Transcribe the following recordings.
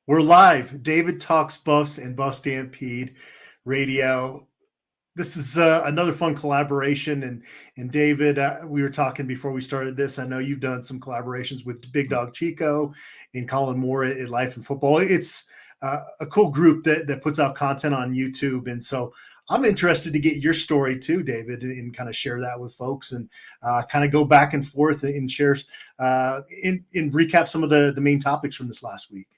We're live. David Talks Buffs and Buff Stampede Radio. This is another fun collaboration. And David, we were talking before we started this. I know you've done some collaborations with Big Dog Chico and Colin Moore at Life and Football. It's a cool group that puts out content on YouTube. And so I'm interested to get your story too, David, and kind of share that with folks and kind of go back and forth and share and recap some of the main topics from this last week.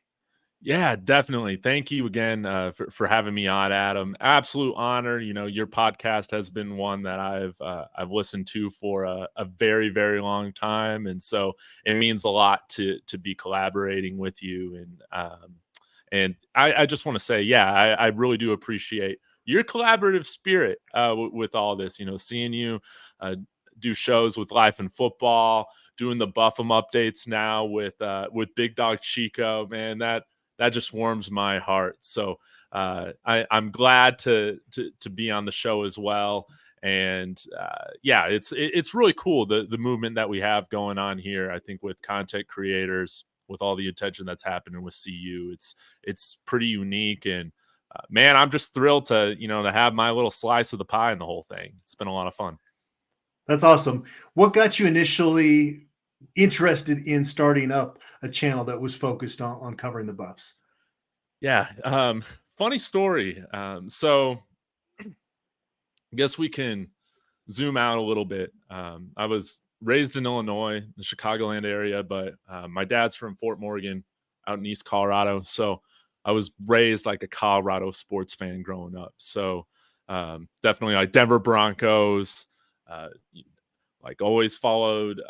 Yeah, definitely. Thank you again for having me on, Adam. Absolute honor. You know, your podcast has been one that I've listened to for a very, very long time, and so it means a lot to be collaborating with you. And I just want to say, yeah, I really do appreciate your collaborative spirit with all this. You know, seeing you do shows with Life and Football, doing the Buffum updates now with Big Dog Chico, man, that just warms my heart. So I'm glad to be on the show as well. And yeah, it's really cool, the movement that we have going on here. I think with content creators, with all the attention that's happening with CU, it's pretty unique. And man, I'm just thrilled to have my little slice of the pie in the whole thing. It's been a lot of fun. That's awesome. What got you initially interested in starting up a channel that was focused on covering the Buffs? Yeah. Funny story. So I guess we can zoom out a little bit. I was raised in Illinois, the Chicagoland area, but my dad's from Fort Morgan out in East Colorado. So I was raised like a Colorado sports fan growing up. So definitely like Denver Broncos, like always followed,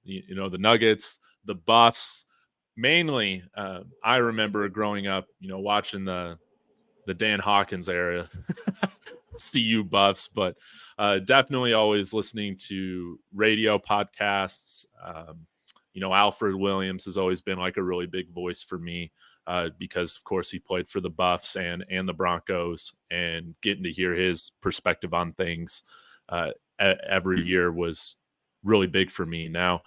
the Nuggets, the Buffs. Mainly, I remember growing up, watching the Dan Hawkins era, CU Buffs, but definitely always listening to radio podcasts. Alfred Williams has always been like a really big voice for me because, of course, he played for the Buffs and the Broncos, and getting to hear his perspective on things every year was really big for me. Now,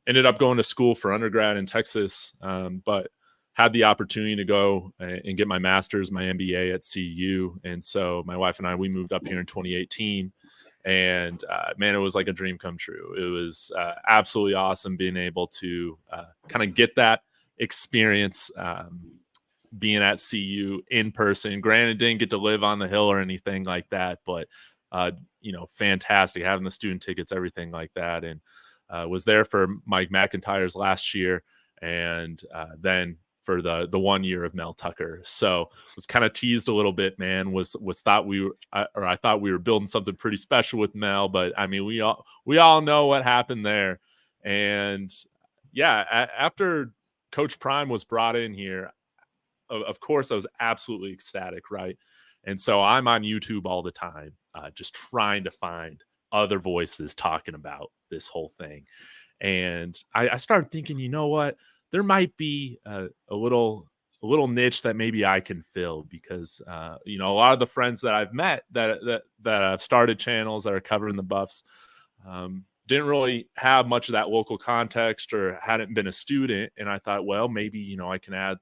ended up going to school for undergrad in Texas, but had the opportunity to go and get my master's, my MBA at CU. And so my wife and I, we moved up here in 2018, and man, it was like a dream come true. It was absolutely awesome being able to kind of get that experience being at CU in person. Granted, didn't get to live on the hill or anything like that, but fantastic having the student tickets, everything like that. And was there for Mike McIntyre's last year, and then for the 1 year of Mel Tucker. So was kind of teased a little bit, man. I thought we were building something pretty special with Mel, but I mean, we all know what happened there. And yeah, after Coach Prime was brought in here, of course I was absolutely ecstatic, right? And so I'm on YouTube all the time, just trying to find other voices talking about this whole thing. And I started thinking, you know what, there might be a little niche that maybe I can fill, because a lot of the friends that I've met that have started channels that are covering the Buffs didn't really have much of that local context or hadn't been a student. And I thought, well, maybe I can add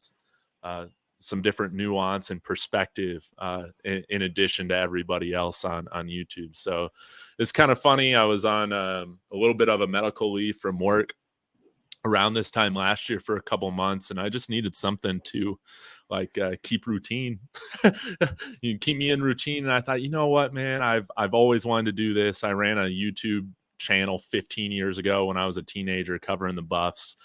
some different nuance and perspective in addition to everybody else on YouTube. So it's kind of funny. I was on a little bit of a medical leave from work around this time last year for a couple months, and I just needed something to keep routine. You keep me in routine. And I thought, you know what, man, I've always wanted to do this. I ran a YouTube channel 15 years ago when I was a teenager, covering the Buffs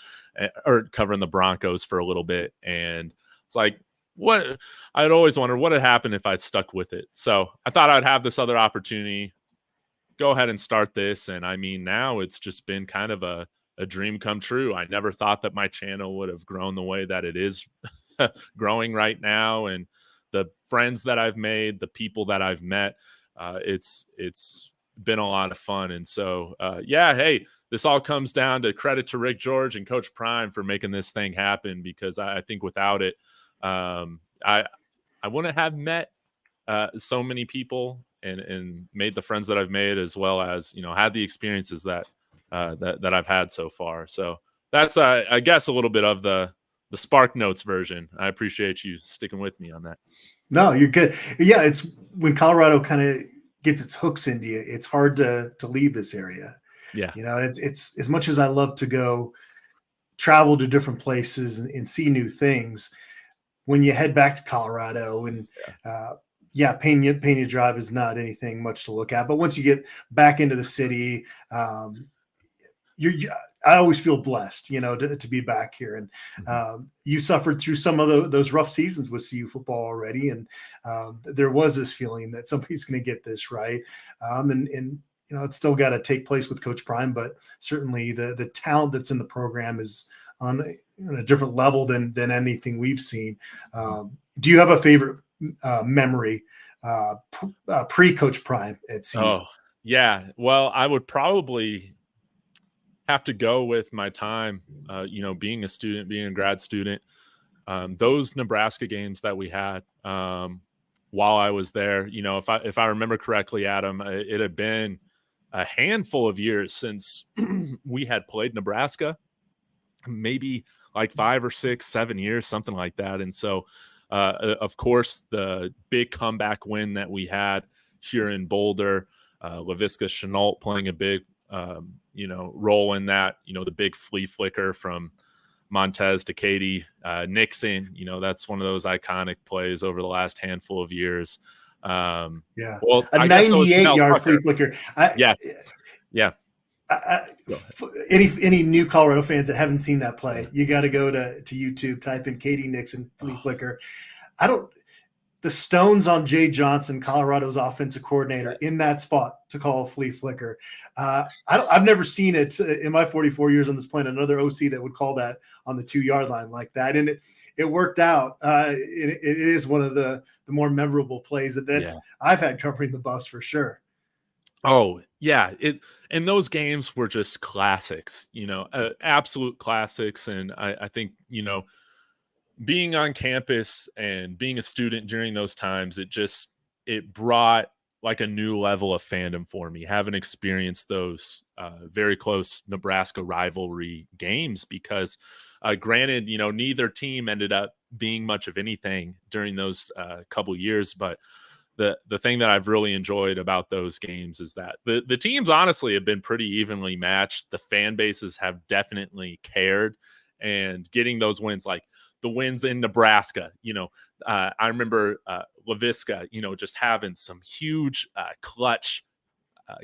or covering the Broncos for a little bit. And it's like, what I'd always wondered what had happened if I'd stuck with it. So I thought I'd have this other opportunity, go ahead and start this. And I mean, now it's just been kind of a dream come true. I never thought that my channel would have grown the way that it is growing right now. And the friends that I've made, the people that I've met, it's been a lot of fun. And so, yeah, hey, this all comes down to credit to Rick George and Coach Prime for making this thing happen, because I think without it, I wouldn't have met so many people and made the friends that I've made, as well as, had the experiences that I've had so far. So that's, I guess, a little bit of the Spark Notes version. I appreciate you sticking with me on that. No, you're good. Yeah, it's when Colorado kind of gets its hooks into you, it's hard to leave this area. Yeah. It's as much as I love to go travel to different places and see new things. When you head back to Colorado and Pena Drive is not anything much to look at, but once you get back into the city, I always feel blessed, to be back here. And you suffered through some of those rough seasons with CU football already, and there was this feeling that somebody's going to get this right. And it's still got to take place with Coach Prime, but certainly the talent that's in the program is on a different level than anything we've seen. Do you have a favorite memory pre-Coach Prime at CU? Oh, yeah. Well, I would probably have to go with my time, being a student, being a grad student. Those Nebraska games that we had while I was there, if I remember correctly, Adam, it had been a handful of years since we had played Nebraska, maybe like 5 or 6, 7 years, something like that. And so, of course, the big comeback win that we had here in Boulder, Laviska Shenault playing a big, role in that, the big flea flicker from Montez to Katie Nixon, that's one of those iconic plays over the last handful of years. Well, a 98-yard flea flicker. Yeah. Any new Colorado fans that haven't seen that play, you got to go to YouTube, type in Katie Nixon flea flicker. The stones on Jay Johnson, Colorado's offensive coordinator, in that spot to call a flea flicker. I've never seen it in my 44 years on this planet, another OC that would call that on the 2-yard line like that. And it worked out. It is one of the more memorable plays that I've had covering the Buffs for sure. Oh, yeah. And those games were just classics, absolute classics. And I think, being on campus and being a student during those times, it brought like a new level of fandom for me, having experienced those very close Nebraska rivalry games, because granted, neither team ended up being much of anything during those couple years, but the thing that I've really enjoyed about those games is that the teams honestly have been pretty evenly matched. The fan bases have definitely cared, and getting those wins, like the wins in Nebraska, I remember Laviska, just having some huge clutch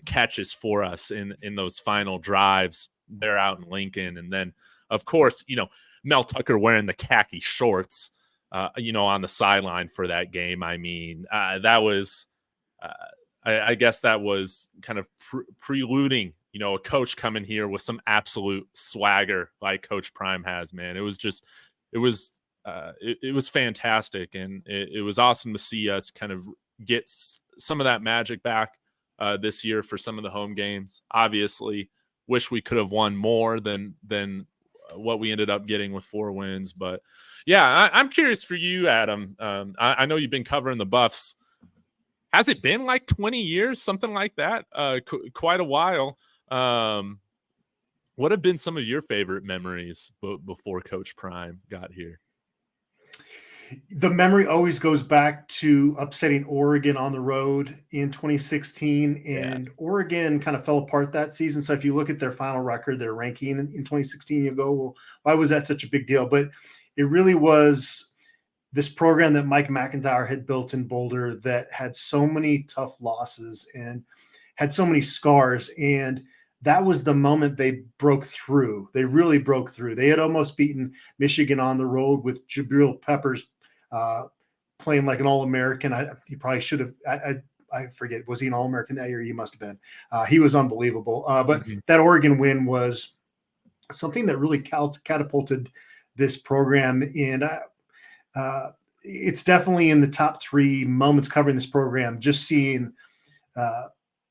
catches for us in those final drives there out in Lincoln. And then, of course, Mel Tucker wearing the khaki shorts, on the sideline for that game. I mean, that was, I guess that was kind of preluding, a coach coming here with some absolute swagger like Coach Prime has, man. It was fantastic. And it was awesome to see us kind of get some of that magic back this year for some of the home games. Obviously, wish we could have won more than what we ended up getting with 4 wins. But yeah, I'm curious for you, Adam. I know you've been covering the Buffs. Has it been like 20 years, something like that? Quite a while. What have been some of your favorite memories before Coach Prime got here? The memory always goes back to upsetting Oregon on the road in 2016, and Oregon kind of fell apart that season. So if you look at their final record, their ranking in 2016, you go, well, why was that such a big deal? But it really was this program that Mike McIntyre had built in Boulder that had so many tough losses and had so many scars. And that was the moment they broke through. They really broke through. They had almost beaten Michigan on the road with Jabril Peppers playing like an All-American. He probably should have. I forget. Was he an All-American that year? He must have been. He was unbelievable. But that Oregon win was something that really catapulted this program. And it's definitely in the top 3 moments covering this program, just seeing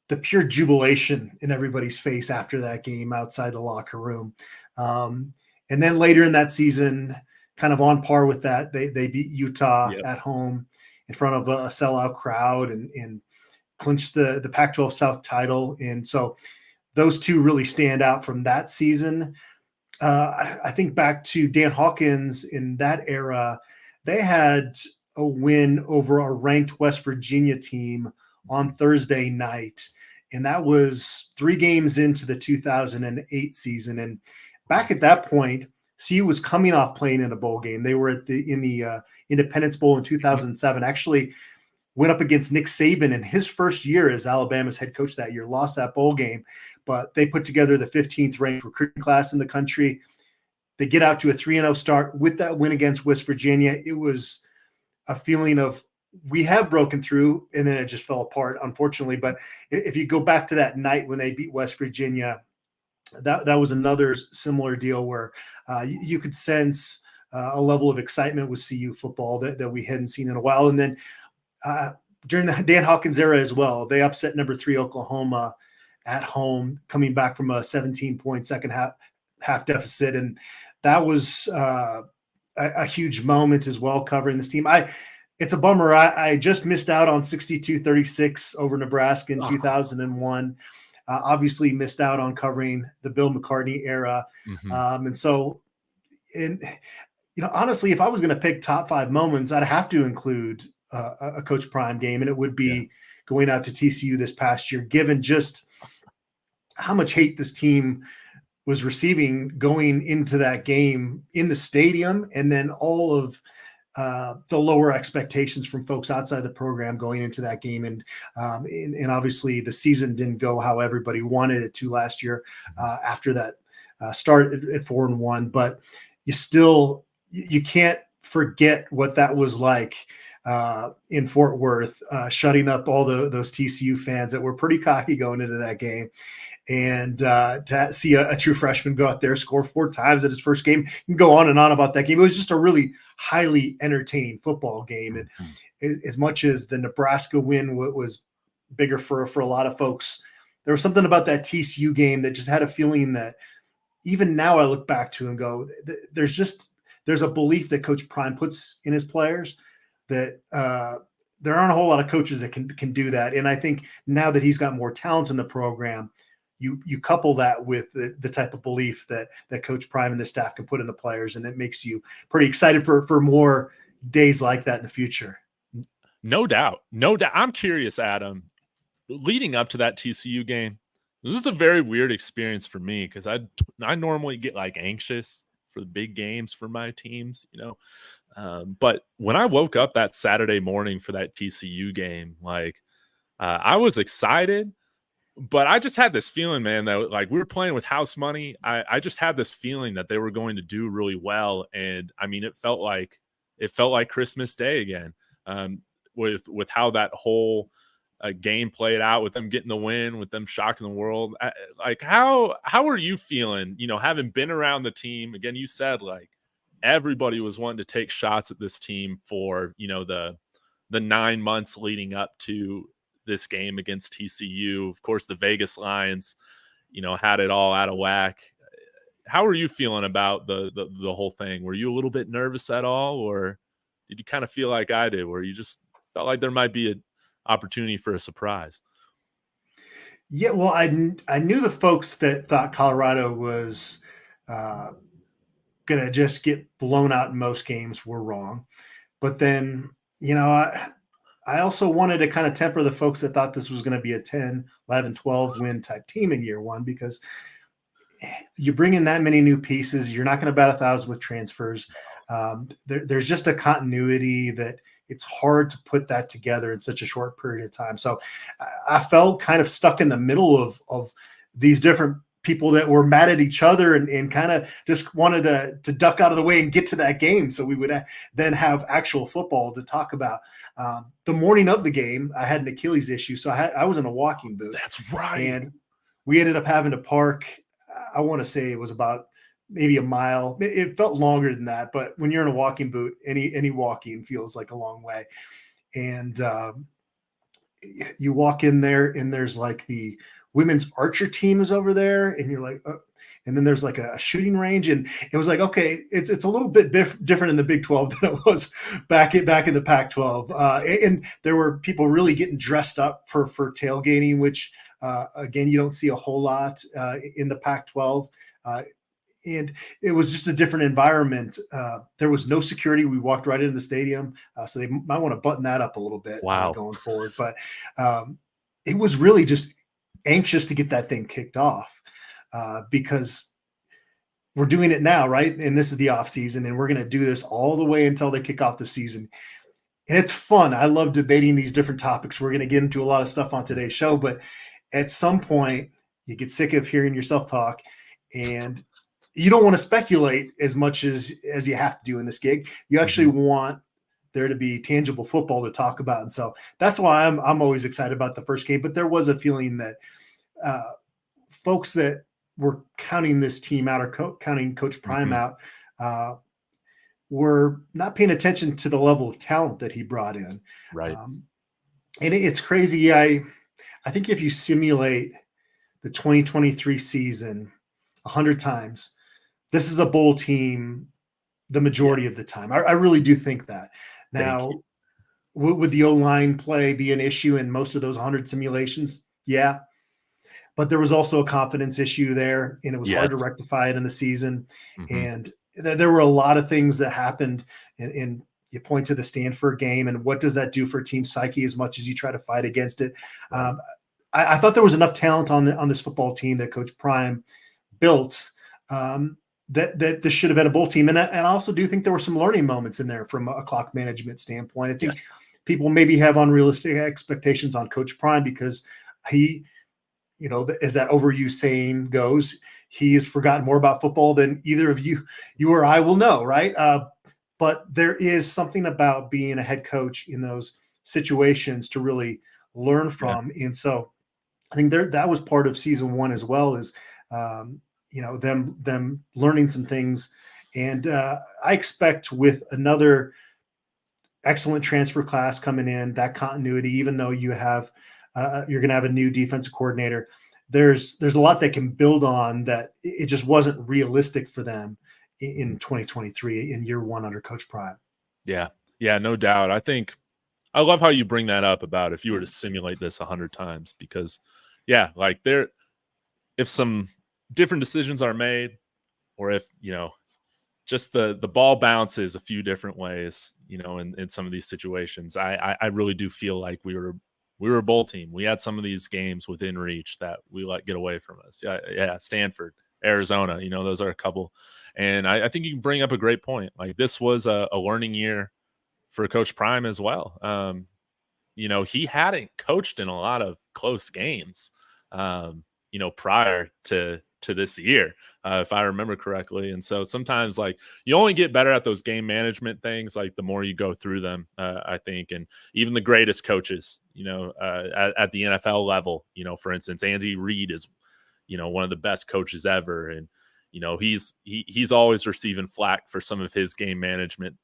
the pure jubilation in everybody's face after that game outside the locker room. And then later in that season, kind of on par with that, they beat Utah at home in front of a sellout crowd and clinched the Pac-12 South title. And so those two really stand out from that season. I think back to Dan Hawkins in that era, they had a win over a ranked West Virginia team on Thursday night. And that was 3 games into the 2008 season. And back at that point, CU was coming off playing in a bowl game. They were in the Independence Bowl in 2007. Actually, went up against Nick Saban in his first year as Alabama's head coach that year, lost that bowl game, but they put together the 15th ranked recruiting class in the country. They get out to a 3-0 start with that win against West Virginia. It was a feeling of we have broken through, and then it just fell apart, unfortunately. But if you go back to that night when they beat West Virginia, that was another similar deal where you could sense a level of excitement with CU football that we hadn't seen in a while. And then during the Dan Hawkins era as well, they upset number 3 Oklahoma at home, coming back from a 17-point second half deficit. And that was a huge moment as well, covering this team. It's a bummer. I just missed out on 62-36 over Nebraska in 2001. Obviously missed out on covering the Bill McCartney era. And so, honestly, if I was going to pick top 5 moments, I'd have to include a Coach Prime game, and it would be going out to TCU this past year, given just how much hate this team was receiving going into that game in the stadium, and then all of the lower expectations from folks outside the program going into that game. And obviously the season didn't go how everybody wanted it to last year after that start at 4-1, but you can't forget what that was like in Fort Worth, shutting up all those TCU fans that were pretty cocky going into that game. And to see a true freshman go out there, score 4 times at his first game, you can go on and on about that game. It was just a really highly entertaining football game. And as much as the Nebraska win was bigger for a lot of folks, there was something about that TCU game that just had a feeling that even now I look back to and go, there's a belief that Coach Prime puts in his players that there aren't a whole lot of coaches that can do that. And I think now that he's got more talent in the program, you couple that with the type of belief that Coach Prime and the staff can put in the players, and it makes you pretty excited for more days like that in the future. No doubt. I'm curious, Adam, leading up to that TCU game, this is a very weird experience for me because I normally get like anxious for the big games for my teams, but when I woke up that Saturday morning for that TCU game, I was excited. But I just had this feeling, man, that like we were playing with house money. I just had this feeling that they were going to do really well. And I mean, it felt like Christmas Day again, with how that whole game played out, with them getting the win, with them shocking the world. How are you feeling, having been around the team again? You said like everybody was wanting to take shots at this team for, the 9 months leading up to this game against TCU. Of course, the Vegas lines, had it all out of whack. How are you feeling about the whole thing? Were you a little bit nervous at all, or did you kind of feel like I did, where you just felt like there might be an opportunity for a surprise? Yeah, well, I knew the folks that thought Colorado was going to just get blown out in most games were wrong. But then, I also wanted to kind of temper the folks that thought this was going to be a 10, 11, 12 win type team in year one, because you bring in that many new pieces. You're not going to bat 1,000 with transfers. There's just a continuity that it's hard to put that together in such a short period of time. So I felt kind of stuck in the middle of these different people that were mad at each other and kind of just wanted to duck out of the way and get to that game. So we would then have actual football to talk about. The morning of the game, I had an Achilles issue, so I was in a walking boot. That's right. And we ended up having to park. I want to say it was about maybe a mile. It felt longer than that, but when you're in a walking boot, any walking feels like a long way. And you walk in there, and there's like the women's archer team is over there, and you're like, and then there's like a shooting range, and it was like, okay, it's a little bit different in the Big 12 than it was back in the Pac-12. And there were people really getting dressed up for tailgating, which again, you don't see a whole lot in the Pac-12. and it was just a different environment. There was no security. We walked right into the stadium. So they might want to button that up a little bit going forward. But it was really just anxious to get that thing kicked off because we're doing it now, right? And this is the off season, and we're going to do this all the way until they kick off the season. And it's fun. I love debating these different topics. We're going to get into a lot of stuff on today's show, but at some point you get sick of hearing yourself talk, and you don't want to speculate as much as you have to do in this gig. You actually want there to be tangible football to talk about. And so that's why I'm always excited about the first game. But there was a feeling that folks that were counting this team out or counting Coach Prime out were not paying attention to the level of talent that he brought in. Right. And it's crazy. I think if you simulate the 2023 season 100 times, this is a bowl team the majority of the time. I really do think that. Now, would the O-line play be an issue in most of those 100 simulations? Yeah. But there was also a confidence issue there, and it was hard to rectify it in the season. And there were a lot of things that happened, and you point to the Stanford game, and what does that do for team psyche as much as you try to fight against it? I thought there was enough talent on this football team that Coach Prime built that this should have been a bowl team. And I also do think there were some learning moments in there from a clock management standpoint. I think people maybe have unrealistic expectations on Coach Prime because he, as that overused saying goes, he has forgotten more about football than either of you or I will know, right? But there is something about being a head coach in those situations to really learn from. And so I think that was part of season one as well, is them learning some things. And I expect with another excellent transfer class coming in, that continuity, even though you have you're going to have a new defensive coordinator, there's a lot that can build on that. It just wasn't realistic for them in 2023 in year one under Coach Prime. Yeah, no doubt. I love how you bring that up about if you were to simulate this 100 times, because if some different decisions are made, or if, just the ball bounces a few different ways, in some of these situations, I really do feel like we were a bowl team. We had some of these games within reach that we let get away from us. Yeah. Stanford, Arizona, those are a couple. And I think you bring up a great point. Like, this was a learning year for Coach Prime as well. He hadn't coached in a lot of close games, prior to this year, if I remember correctly. And so sometimes, you only get better at those game management things, the more you go through them, I think. And even the greatest coaches, at the NFL level, for instance, Andy Reid is, one of the best coaches ever. And, he's always receiving flack for some of his game management,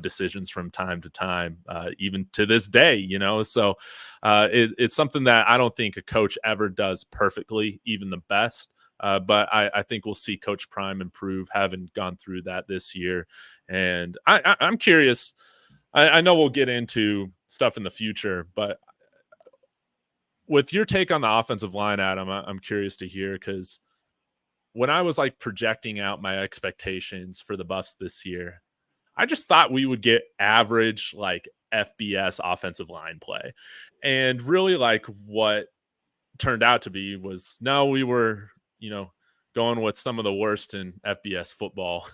decisions from time to time, even to this day, so it's something that I don't think a coach ever does perfectly, even the best. But I think we'll see Coach Prime improve, having gone through that this year. And I'm curious. I know we'll get into stuff in the future, but with your take on the offensive line, Adam, I'm curious to hear, because when I was projecting out my expectations for the Buffs this year, I just thought we would get average FBS offensive line play. And really what turned out to be was, no, we were, going with some of the worst in FBS football,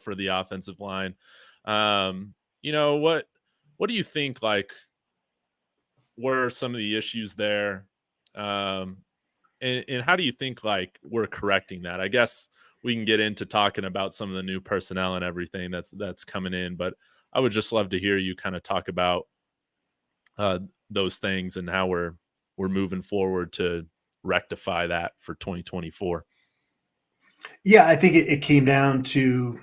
for the offensive line. What do you think, were some of the issues there? And how do you think we're correcting that? I guess we can get into talking about some of the new personnel and everything that's coming in, but I would just love to hear you kind of talk about those things and how we're moving forward to rectify that for 2024. Yeah, I think it came down to,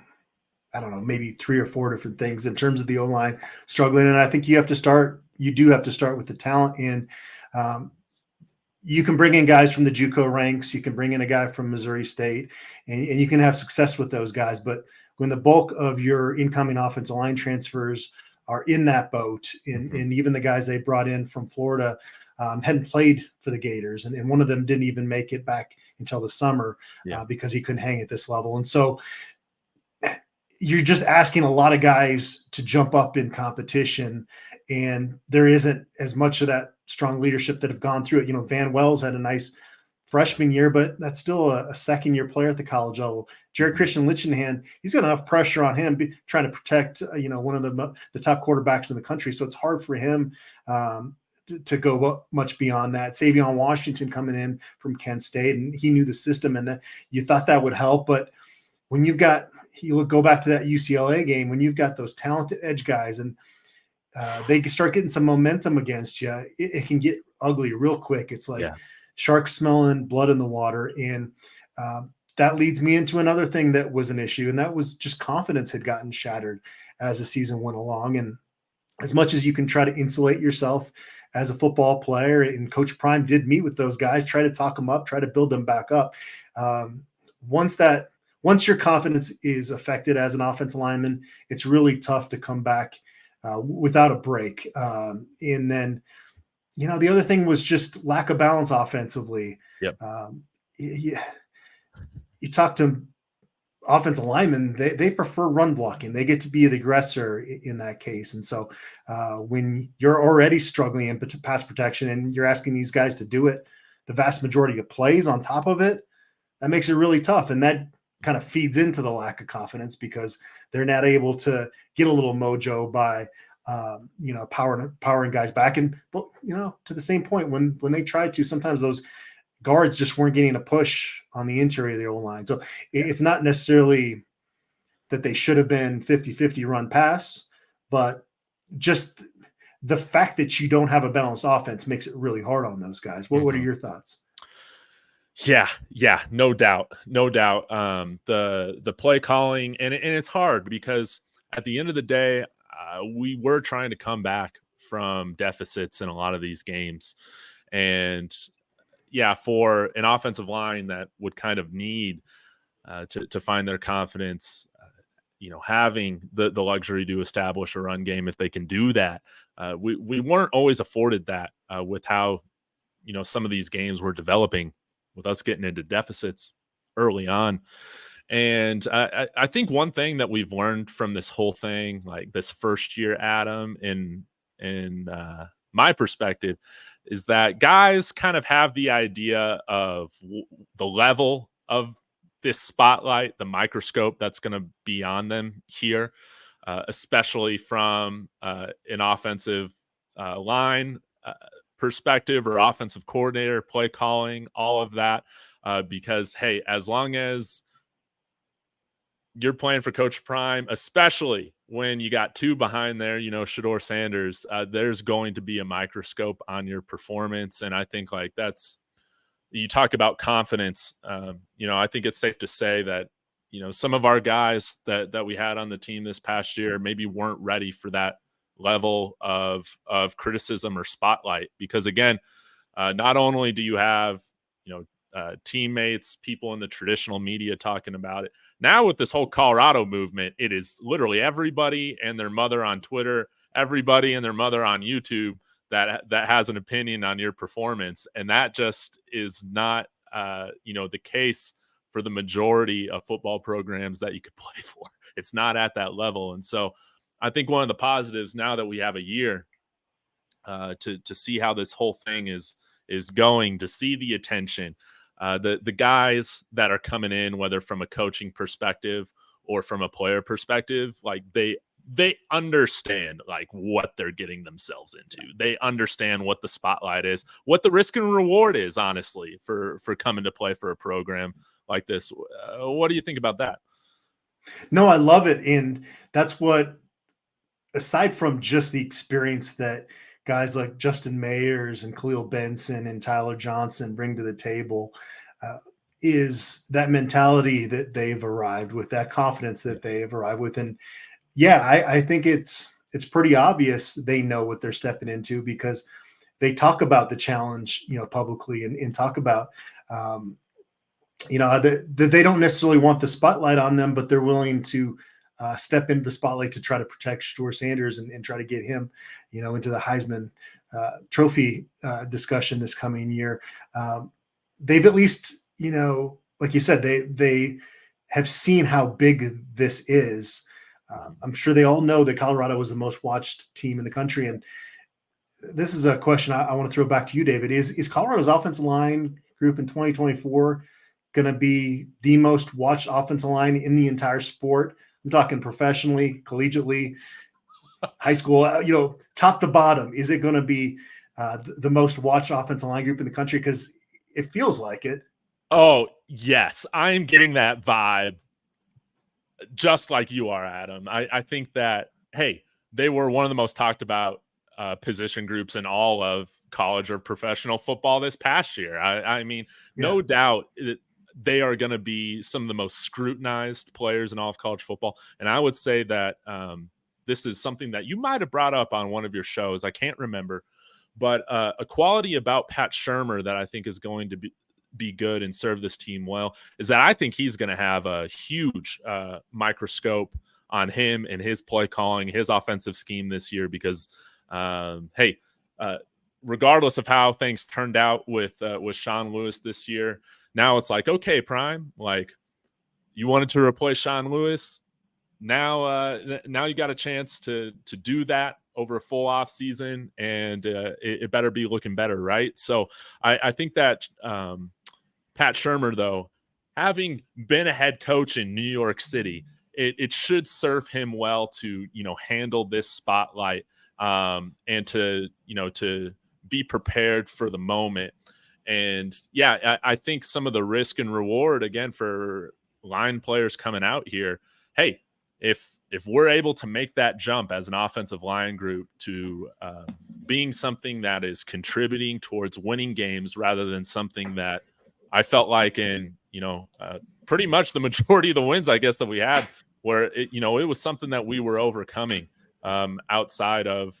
I don't know, maybe 3 or 4 different things in terms of the O-line struggling. And I think you do have to start with the talent. And you can bring in guys from the JUCO ranks. You can bring in a guy from Missouri State, and you can have success with those guys. But when the bulk of your incoming offensive line transfers are in that boat, and even the guys they brought in from Florida hadn't played for the Gators, and one of them didn't even make it back until the summer Yeah. because he couldn't hang at this level. And so you're just asking a lot of guys to jump up in competition, and there isn't as much of that strong leadership that have gone through it. You know, Van Wells had a nice freshman year, but that's still a second-year player at the college level. Jared Christian Lichtenhan, he's got enough pressure on him trying to protect, one of the top quarterbacks in the country. So it's hard for him to go much beyond that. Savion Washington coming in from Kent State, and he knew the system, and that you thought that would help. But when you've got, go back to that UCLA game, when you've got those talented edge guys and they can start getting some momentum against you, it can get ugly real quick. It's like sharks smelling blood in the water. And that leads me into another thing that was an issue, and that was just confidence had gotten shattered as the season went along. And as much as you can try to insulate yourself as a football player, and Coach Prime did meet with those guys, try to talk them up, try to build them back up. Once your confidence is affected as an offensive lineman, it's really tough to come back without a break. And then, the other thing was just lack of balance offensively. Yep. You talk to offensive linemen, they prefer run blocking. They get to be the aggressor in that case. And so when you're already struggling in pass protection and you're asking these guys to do it, the vast majority of plays on top of it, that makes it really tough. And that kind of feeds into the lack of confidence because they're not able to get a little mojo by, powering guys back. And, to the same point, when they tried to, sometimes those guards just weren't getting a push on the interior of the O-line. So it's not necessarily that they should have been 50-50 run pass, but just the fact that you don't have a balanced offense makes it really hard on those guys. What are your thoughts? Yeah, no doubt. The play calling, and it's hard because at the end of the day, we were trying to come back from deficits in a lot of these games. And for an offensive line that would kind of need to find their confidence, having the luxury to establish a run game, if they can do that, we weren't always afforded that with how, some of these games were developing with us getting into deficits early on. And I think one thing that we've learned from this whole thing, like this first year, Adam, in my perspective, is that guys kind of have the idea of the level of this spotlight, the microscope that's going to be on them here, especially from an offensive line perspective or offensive coordinator, play calling, all of that. Because, hey, as long as you're playing for Coach Prime, especially when you got two behind there, Shedeur Sanders, there's going to be a microscope on your performance. And I think you talk about confidence. I think it's safe to say that, some of our guys that we had on the team this past year maybe weren't ready for that level of criticism or spotlight, because again, not only do you have, teammates, people in the traditional media talking about it. Now with this whole Colorado movement, it is literally everybody and their mother on Twitter, everybody and their mother on YouTube that has an opinion on your performance. And that just is not, the case for the majority of football programs that you could play for. It's not at that level. And so I think one of the positives now that we have a year to see how this whole thing is going, to see the attention, the guys that are coming in, whether from a coaching perspective or from a player perspective, like they understand like what they're getting themselves into. They understand what the spotlight is, what the risk and reward is, honestly, for coming to play for a program like this. What do you think about that? No, I love it. And that's what, aside from just the experience that guys like Justin Mayers and Khalil Benson and Tyler Johnson bring to the table, is that mentality that they've arrived with, that confidence that they have arrived with. And I think it's pretty obvious they know what they're stepping into, because they talk about the challenge, publicly, and talk about, that they don't necessarily want the spotlight on them, but they're willing to step into the spotlight to try to protect Shedeur Sanders and try to get him, into the Heisman Trophy discussion this coming year. They've at least like you said, they have seen how big this is. I'm sure they all know that Colorado was the most watched team in the country. And this is a question I want to throw back to you, David. Is Colorado's offensive line group in 2024 going to be the most watched offensive line in the entire sport? I'm talking professionally, collegiately, high school, top to bottom. Is it going to be the most watched offensive line group in the country? Because it feels like it. Oh, yes. I am getting that vibe just like you are, Adam. I think that, hey, they were one of the most talked about position groups in all of college or professional football this past year. I mean, no doubt they are going to be some of the most scrutinized players in all of college football. And I would say that this is something that you might have brought up on one of your shows. I can't remember. But a quality about Pat Shurmur that I think is going to be good and serve this team well is that I think he's going to have a huge microscope on him and his play calling, his offensive scheme this year, because regardless of how things turned out with Sean Lewis this year, now it's like, okay, Prime, like you wanted to replace Sean Lewis. Now you got a chance to do that over a full off season, and it better be looking better, right? So I think that Pat Shurmur, though, having been a head coach in New York City, it should serve him well to handle this spotlight and to be prepared for the moment. And I think some of the risk and reward again for line players coming out here, hey, if we're able to make that jump as an offensive line group to being something that is contributing towards winning games rather than something that I felt like in pretty much the majority of the wins, I guess, that we had, where it was something that we were overcoming outside of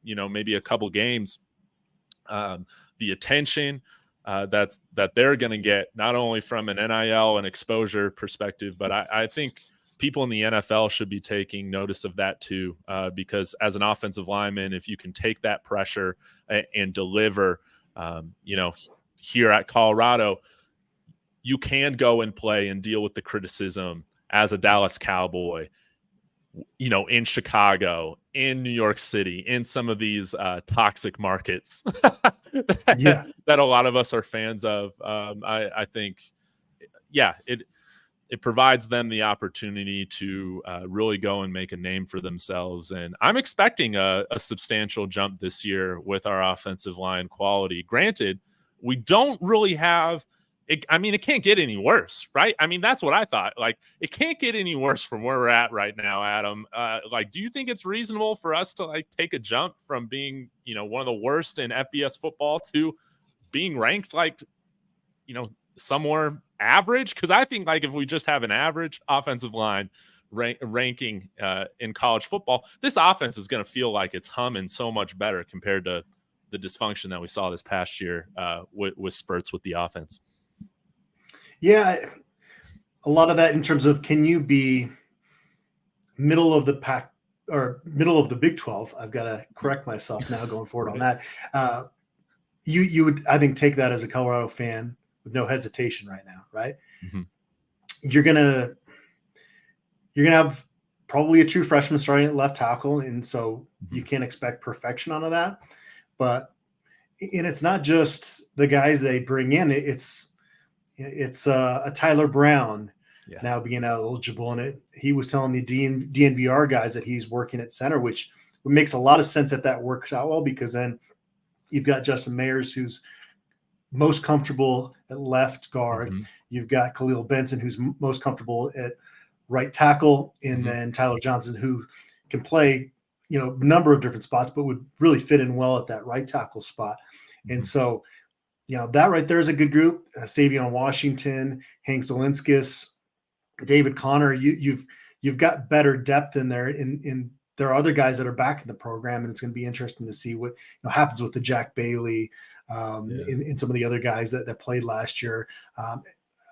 maybe a couple games. The attention that they're going to get, not only from an NIL and exposure perspective, but I think people in the NFL should be taking notice of that too, because as an offensive lineman, if you can take that pressure and deliver, here at Colorado, you can go and play and deal with the criticism as a Dallas Cowboy, in Chicago, in New York City, in some of these toxic markets that a lot of us are fans of. I think, it provides them the opportunity to really go and make a name for themselves. And I'm expecting a substantial jump this year with our offensive line quality. Granted, we don't really have it. I mean, it can't get any worse, right? I mean, that's what I thought. Like, it can't get any worse from where we're at right now, Adam. Do you think it's reasonable for us to take a jump from being, one of the worst in FBS football to being ranked somewhere average? Because I think if we just have an average offensive line ranking in college football, this offense is going to feel like it's humming so much better compared to the dysfunction that we saw this past year with spurts with the offense. Yeah, a lot of that in terms of, can you be middle of the pack or middle of the Big 12? I've got to correct myself now going forward on that. You would, I think, take that as a Colorado fan with no hesitation right now, right? Mm-hmm. You're gonna have probably a true freshman starting at left tackle, and so you can't expect perfection out of that. And it's not just the guys they bring in; it's a Tyler Brown now being eligible, and he was telling the DNVR guys that he's working at center, which makes a lot of sense if that works out well, because then you've got Justin Mayers, who's most comfortable at left guard. Mm-hmm. You've got Khalil Benson, who's most comfortable at right tackle, and then Tyler Johnson, who can play a number of different spots, but would really fit in well at that right tackle spot. And so, that right there is a good group. Savion Washington, Hank Zelinskis, David Connor. You've got better depth in there. In there are other guys that are back in the program, and it's going to be interesting to see what happens with the Jack Bailey, in some of the other guys that played last year.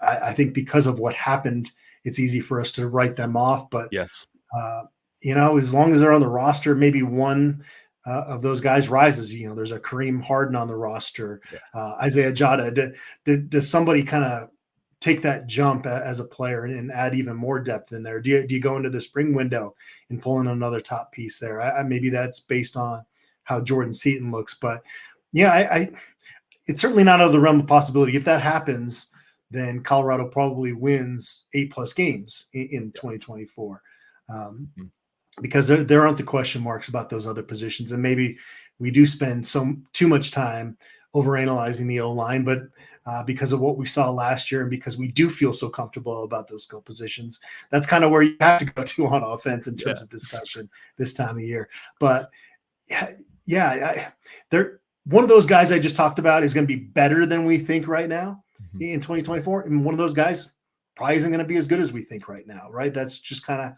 I think because of what happened, it's easy for us to write them off. But yes. As long as they're on the roster, maybe one of those guys rises. There's a Kareem Harden on the roster, Yeah. Isaiah Jada. Does somebody kind of take that jump as a player and add even more depth in there? Do you go into the spring window and pull in another top piece there? Maybe that's based on how Jordan Seaton looks, but yeah, it's certainly not out of the realm of possibility. If that happens, then Colorado probably wins 8+ games in 2024. Because there aren't the question marks about those other positions. And maybe we do spend too much time overanalyzing the O-line, but because of what we saw last year and because we do feel so comfortable about those skill positions, that's kind of where you have to go to on offense in terms of discussion this time of year. But they're one of those guys I just talked about is going to be better than we think right now in 2024. And one of those guys probably isn't going to be as good as we think right now, right? That's just kind of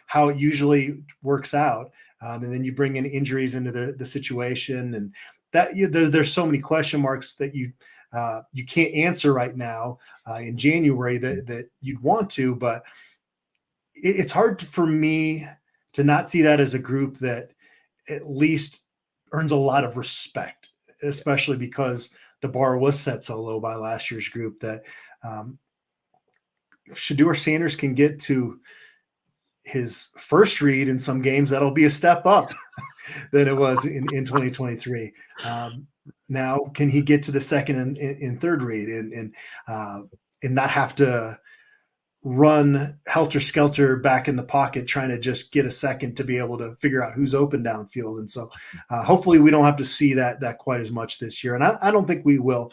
how it usually works out. And then you bring in injuries into the situation, and that there's so many question marks that you can't answer right now in January that you'd want to, but it's hard for me to not see that as a group that at least earns a lot of respect, especially because the bar was set so low by last year's group that if Shedeur Sanders can get to his first read in some games, that'll be a step up than it was in 2023. Now, can he get to the second and third read and not have to run helter-skelter back in the pocket trying to just get a second to be able to figure out who's open downfield? And so hopefully we don't have to see that quite as much this year. And I don't think we will.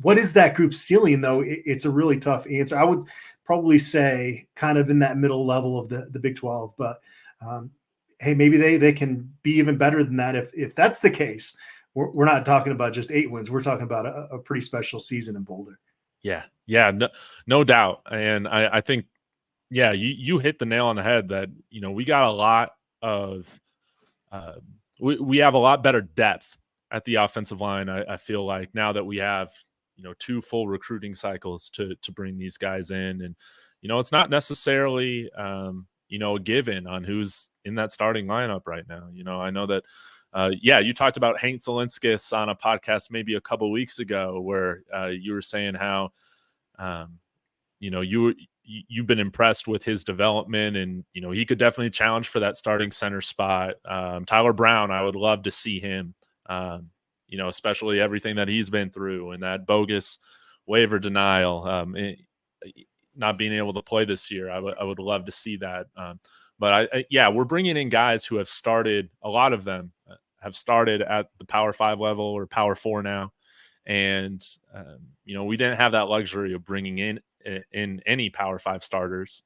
What is that group's ceiling, though? It's a really tough answer. I would probably say kind of in that middle level of the Big 12. But, hey, maybe they can be even better than that. If that's the case, we're not talking about just 8 wins. We're talking about a pretty special season in Boulder. Yeah, no doubt. And I think, you hit the nail on the head that, we got a lot of we have a lot better depth at the offensive line. I feel like now that we have, 2 full recruiting cycles to bring these guys in. And, it's not necessarily, a given on who's in that starting lineup right now. I know that, you talked about Hank Zelinskis on a podcast maybe a couple weeks ago where you were saying how, you've been impressed with his development and, he could definitely challenge for that starting center spot. Tyler Brown, I would love to see him, especially everything that he's been through and that bogus waiver denial, not being able to play this year. I would love to see that. But we're bringing in guys who have started, a lot of them have started at the Power 5 level or Power 4 now. And, we didn't have that luxury of bringing in any Power 5 starters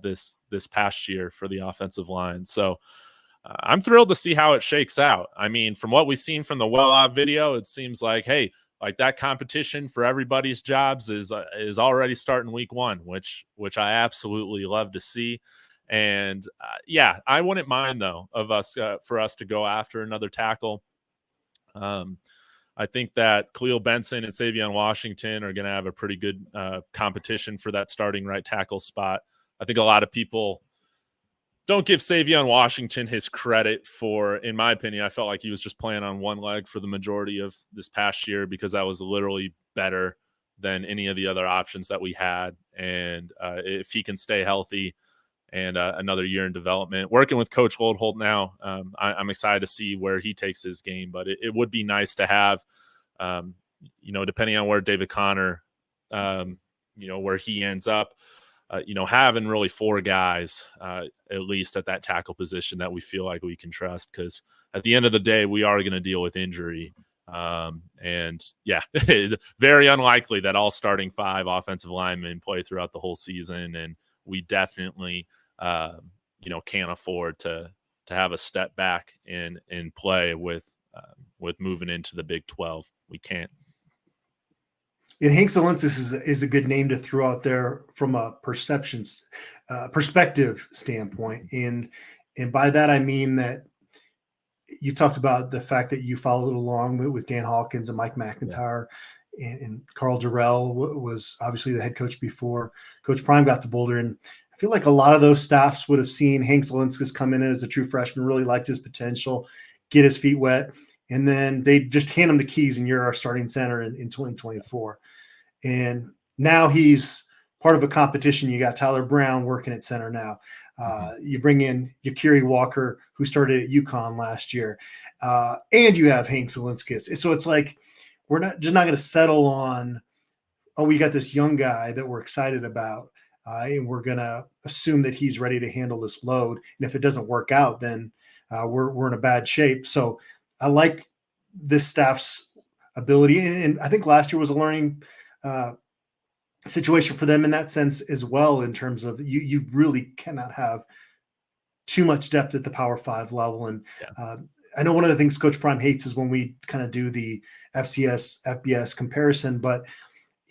this past year for the offensive line. So I'm thrilled to see how it shakes out. I mean, from what we've seen from the well-off video, it seems like, hey, like that competition for everybody's jobs is already starting week 1, which I absolutely love to see. And I wouldn't mind though for us to go after another tackle. I think that Khalil Benson and Savion Washington are going to have a pretty good competition for that starting right tackle spot. I think a lot of people don't give Savion Washington his credit for, in my opinion, I felt like he was just playing on one leg for the majority of this past year because that was literally better than any of the other options that we had. And if he can stay healthy and another year in development, working with Coach Goldholt now, I'm excited to see where he takes his game. But it would be nice to have, depending on where David Connor, where he ends up, having really 4 guys at least at that tackle position that we feel like we can trust, because at the end of the day, we are going to deal with injury. Very unlikely that all starting 5 offensive linemen play throughout the whole season. And we definitely, can't afford to have a step back in play with moving into the Big 12. We can't. And Hank Zelinskis is a good name to throw out there from a perspective standpoint. And by that, I mean that you talked about the fact that you followed along with Dan Hawkins and Mike McIntyre, and Carl Jarrell was obviously the head coach before Coach Prime got to Boulder. And I feel like a lot of those staffs would have seen Hank Zelinskis come in as a true freshman, really liked his potential, get his feet wet, and then they just hand him the keys, and you're our starting center in 2024. And now he's part of a competition. You got Tyler Brown working at center now. You bring in Yakiri Walker, who started at UConn last year, and you have Hank Zielinskis. So it's like we're not going to settle on, oh, we got this young guy that we're excited about, and we're going to assume that he's ready to handle this load. And if it doesn't work out, then we're in a bad shape. So I like this staff's ability, and I think last year was a learning situation for them in that sense as well, in terms of you really cannot have too much depth at the Power 5 level. And I know one of the things Coach Prime hates is when we kind of do the FCS, FBS comparison, but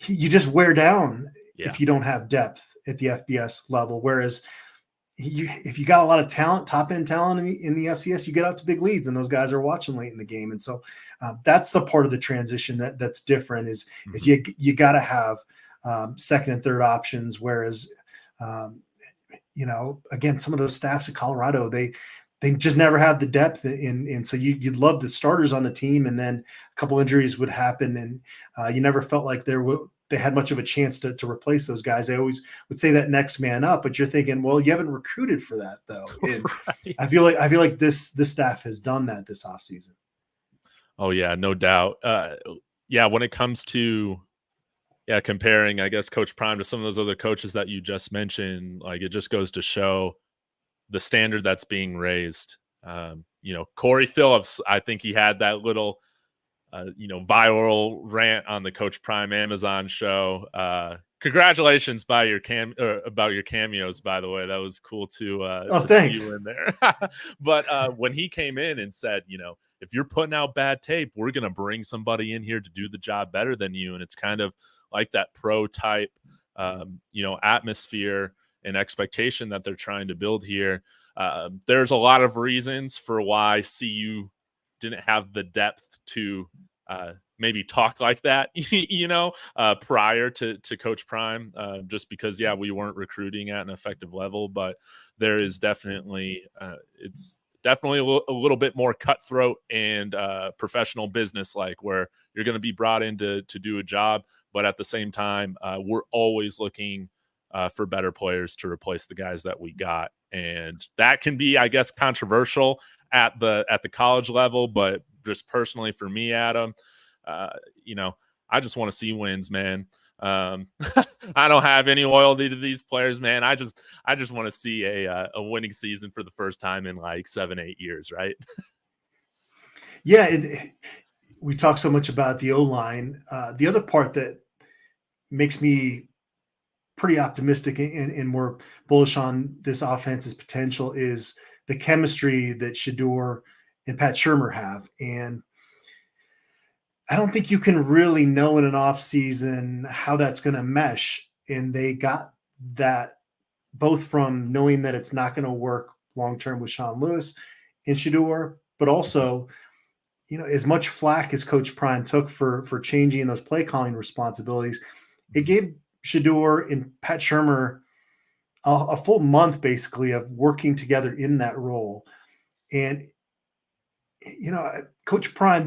you just wear down if you don't have depth at the FBS level. Whereas if you got a lot of talent, top end talent in the FCS, you get out to big leads, and those guys are watching late in the game. And so that's the part of the transition that's different is you got to have second and third options. Whereas, again, some of those staffs at Colorado, they just never have the depth in. So you'd love the starters on the team, and then a couple injuries would happen, and you never felt like they had much of a chance to replace those guys. They always would say that next man up, but you're thinking, well, you haven't recruited for that though. And Right. I feel like this staff has done that this offseason. Oh yeah, no doubt. When it comes to comparing, I guess, Coach Prime to some of those other coaches that you just mentioned, like it just goes to show the standard that's being raised. Corey Phillips, I think he had that little viral rant on the Coach Prime Amazon show. Congratulations about your cameos, by the way. That was cool to thanks. see you in there. But when he came in and said, if you're putting out bad tape, we're going to bring somebody in here to do the job better than you. And it's kind of like that pro type, atmosphere and expectation that they're trying to build here. There's a lot of reasons for why CU didn't have the depth to maybe talk like that, prior to Coach Prime, just because, we weren't recruiting at an effective level. But there is definitely, it's definitely a little bit more cutthroat and professional business, like where you're going to be brought in to do a job. But at the same time, we're always looking for better players to replace the guys that we got. And that can be, I guess, controversial at the college level, but just personally for me, Adam, I just want to see wins, man. I don't have any loyalty to these players, man. I just want to see a winning season for the first time in like 7-8 years, right? Yeah, we talk so much about the O-line. The other part that makes me pretty optimistic and more bullish on this offense's potential is the chemistry that Shedeur and Pat Shurmur have. And I don't think you can really know in an off season how that's going to mesh. And they got that both from knowing that it's not going to work long-term with Sean Lewis and Shedeur, but also, as much flack as Coach Prime took for changing those play calling responsibilities, it gave Shedeur and Pat Shurmur a full month basically of working together in that role. And, Coach Prime,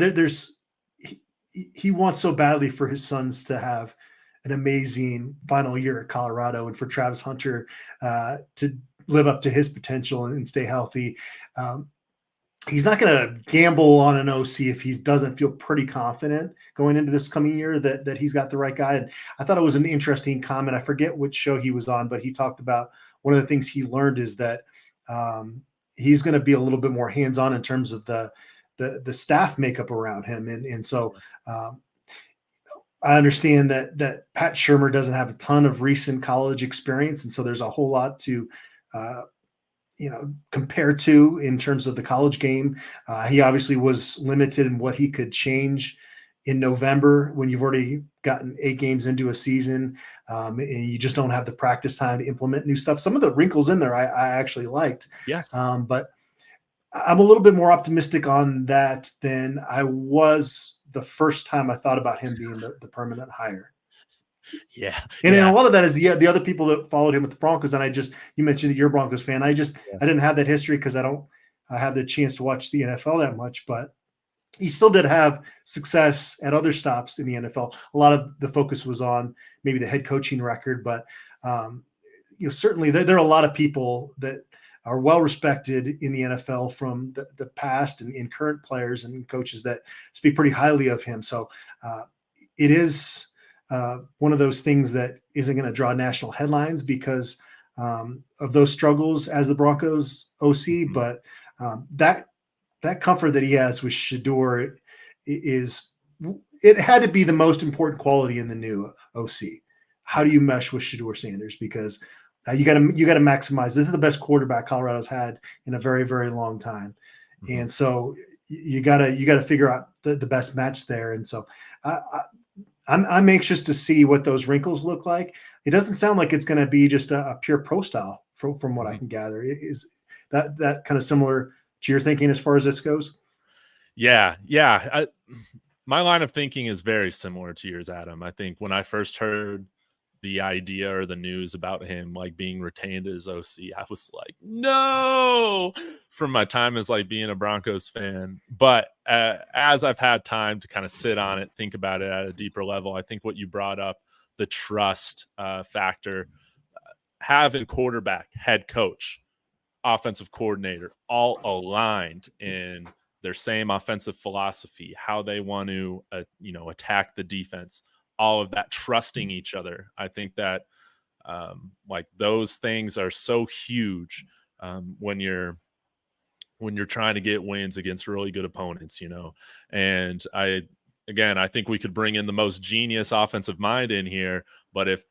he wants so badly for his sons to have an amazing final year at Colorado and for Travis Hunter to live up to his potential and stay healthy. He's not going to gamble on an OC if he doesn't feel pretty confident going into this coming year that he's got the right guy. And I thought it was an interesting comment. I forget which show he was on, but he talked about one of the things he learned is that he's going to be a little bit more hands-on in terms of the staff makeup around him. And so I understand that Pat Shurmur doesn't have a ton of recent college experience. And so there's a whole lot to compare to in terms of the college game. He obviously was limited in what he could change in November when you've already gotten 8 games into a season and you just don't have the practice time to implement new stuff. Some of the wrinkles in there I actually liked. Yes. But I'm a little bit more optimistic on that than I was the first time I thought about him being the permanent hire. Yeah. And a lot of that is the other people that followed him with the Broncos. And you mentioned that you're a Broncos fan. I didn't have that history because I have the chance to watch the NFL that much, but he still did have success at other stops in the NFL. A lot of the focus was on maybe the head coaching record, but certainly there are a lot of people that are well respected in the NFL from the past and current players and coaches that speak pretty highly of him. So it is one of those things that isn't going to draw national headlines because of those struggles as the Broncos OC, but that comfort that he has with Shedeur it had to be the most important quality in the new OC. How do you mesh with Shedeur Sanders? Because you got to maximize. This is the best quarterback Colorado's had in a very, very long time, and so you got to figure out the best match there. And so I'm anxious to see what those wrinkles look like. It doesn't sound like it's going to be just a pure pro style from what I can gather. Is that kind of similar to your thinking as far as this goes? Yeah. My line of thinking is very similar to yours, Adam. I think when I first heard the idea or the news about him like being retained as OC, I was like, no, from my time as like being a Broncos fan. But as I've had time to kind of sit on it, think about it at a deeper level, I think what you brought up, the trust factor, having quarterback, head coach, offensive coordinator, all aligned in their same offensive philosophy, how they want to, attack the defense, all of that, trusting each other. I think that like those things are so huge when you're trying to get wins against really good opponents, and I think we could bring in the most genius offensive mind in here, but if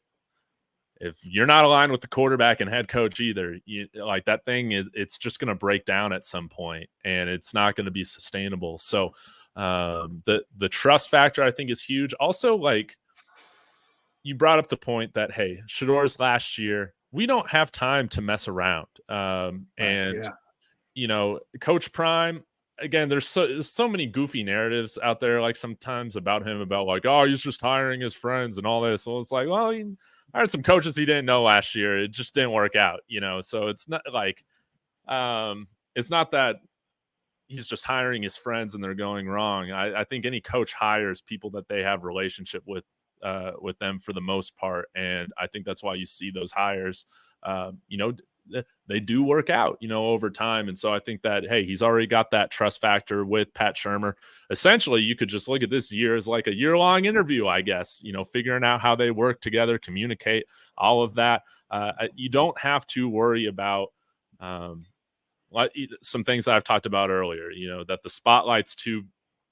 you're not aligned with the quarterback and head coach either, like that thing it's just going to break down at some point and it's not going to be sustainable. So the trust factor I think is huge. Also, like you brought up the point that, hey, Shedeur's last year, we don't have time to mess around. Coach Prime, again, there's so many goofy narratives out there, like sometimes about him, about like, oh, he's just hiring his friends and all this. So it's like, well, I heard some coaches he didn't know last year. It just didn't work out, so it's not like it's not that he's just hiring his friends and they're going wrong. I think any coach hires people that they have relationship with them for the most part. And I think that's why you see those hires, they do work out, over time. And so I think that, hey, he's already got that trust factor with Pat Shurmur. Essentially, you could just look at this year as like a year-long interview, I guess, figuring out how they work together, communicate, all of that. You don't have to worry about some things that I've talked about earlier, that the spotlight's too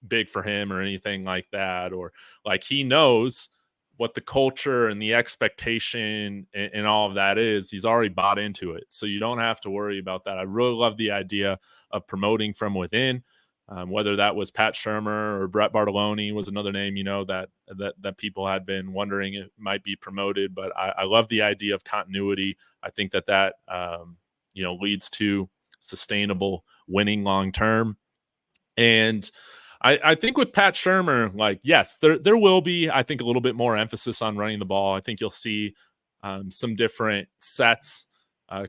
big for him or anything like that, or like he knows what the culture and the expectation and all of that is. He's already bought into it. So you don't have to worry about that. I really love the idea of promoting from within, whether that was Pat Shurmur or Brett Bartolone was another name, that people had been wondering it might be promoted. But I love the idea of continuity. I think that leads to sustainable winning long-term. And I think with Pat Shurmur, like, yes, there will be, I think, a little bit more emphasis on running the ball. I think you'll see some different sets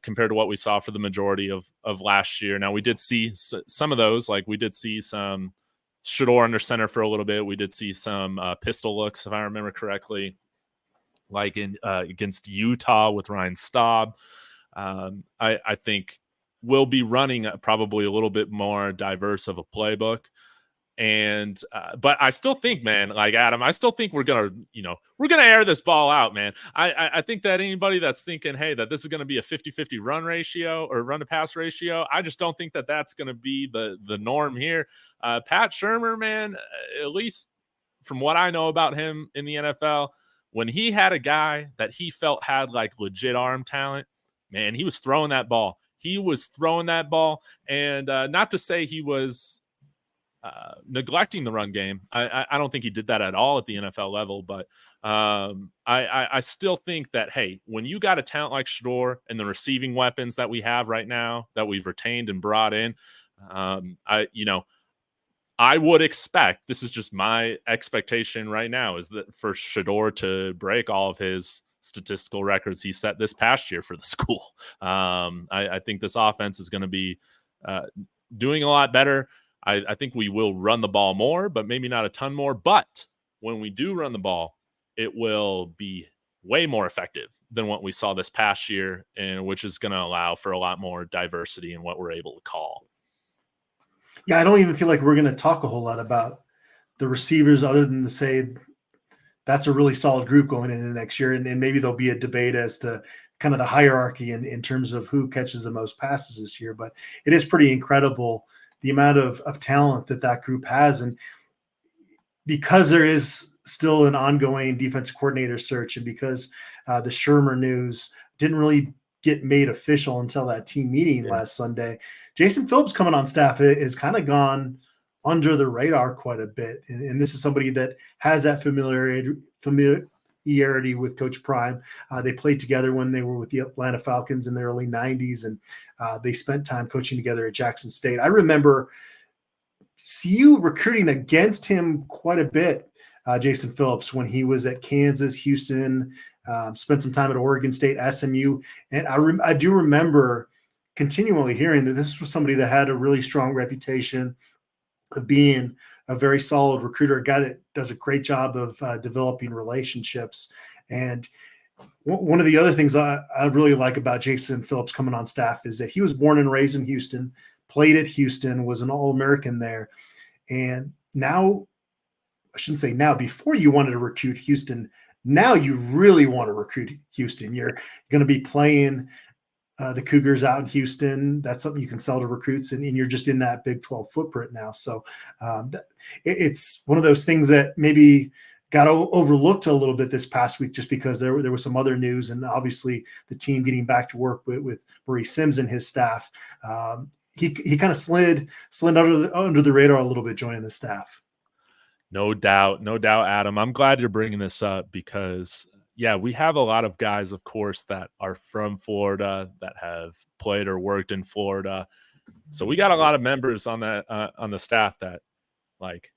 compared to what we saw for the majority of last year. Now, we did see some of those. Like, we did see some Shedeur under center for a little bit. We did see some pistol looks, if I remember correctly, like in against Utah with Ryan Staub. I think we'll be running probably a little bit more diverse of a playbook. And but I still think, man, like Adam, I still think we're gonna air this ball out, man. I think that anybody that's thinking, hey, that this is gonna be a 50-50 run ratio or run to pass ratio, I just don't think that that's gonna be the norm here. Pat Shurmur, man, at least from what I know about him in the NFL, when he had a guy that he felt had like legit arm talent, man, he was throwing that ball. And not to say he was neglecting the run game. I don't think he did that at all at the NFL level, but I still think that, hey, when you got a talent like Shedeur and the receiving weapons that we have right now that we've retained and brought in, I would expect, this is just my expectation right now, is that for Shedeur to break all of his statistical records he set this past year for the school. I think this offense is going to be doing a lot better. I think we will run the ball more, but maybe not a ton more. But when we do run the ball, it will be way more effective than what we saw this past year, and which is going to allow for a lot more diversity in what we're able to call. Yeah, I don't even feel like we're going to talk a whole lot about the receivers other than to say that's a really solid group going into next year. And maybe there'll be a debate as to kind of the hierarchy in terms of who catches the most passes this year. But it is pretty incredible the amount of talent that group has. And because there is still an ongoing defensive coordinator search, and because the Shermer news didn't really get made official until that team meeting last Sunday, Jason Phillips coming on staff is kind of gone under the radar quite a bit. And this is somebody that has that familiarity with Coach Prime. They played together when they were with the Atlanta Falcons in the early 90s, and they spent time coaching together at Jackson State. I remember CU recruiting against him quite a bit, Jason Phillips, when he was at Kansas, Houston, spent some time at Oregon State, SMU. And I do remember continually hearing that this was somebody that had a really strong reputation of being a very solid recruiter, a guy that does a great job of developing relationships. And one of the other things I really like about Jason Phillips coming on staff is that he was born and raised in Houston, played at Houston, was an All-American there. And now, I shouldn't say now, before you wanted to recruit Houston, now you really want to recruit Houston. You're going to be playing the Cougars out in Houston. That's something you can sell to recruits, and you're just in that Big 12 footprint now. So it's one of those things that maybe got overlooked a little bit this past week, just because there was some other news, and obviously the team getting back to work with Maurice Sims and his staff. He kind of slid under the radar a little bit joining the staff. No doubt, Adam. I'm glad you're bringing this up because, yeah, we have a lot of guys, of course, that are from Florida that have played or worked in Florida. So we got a lot of members on that on the staff that, like,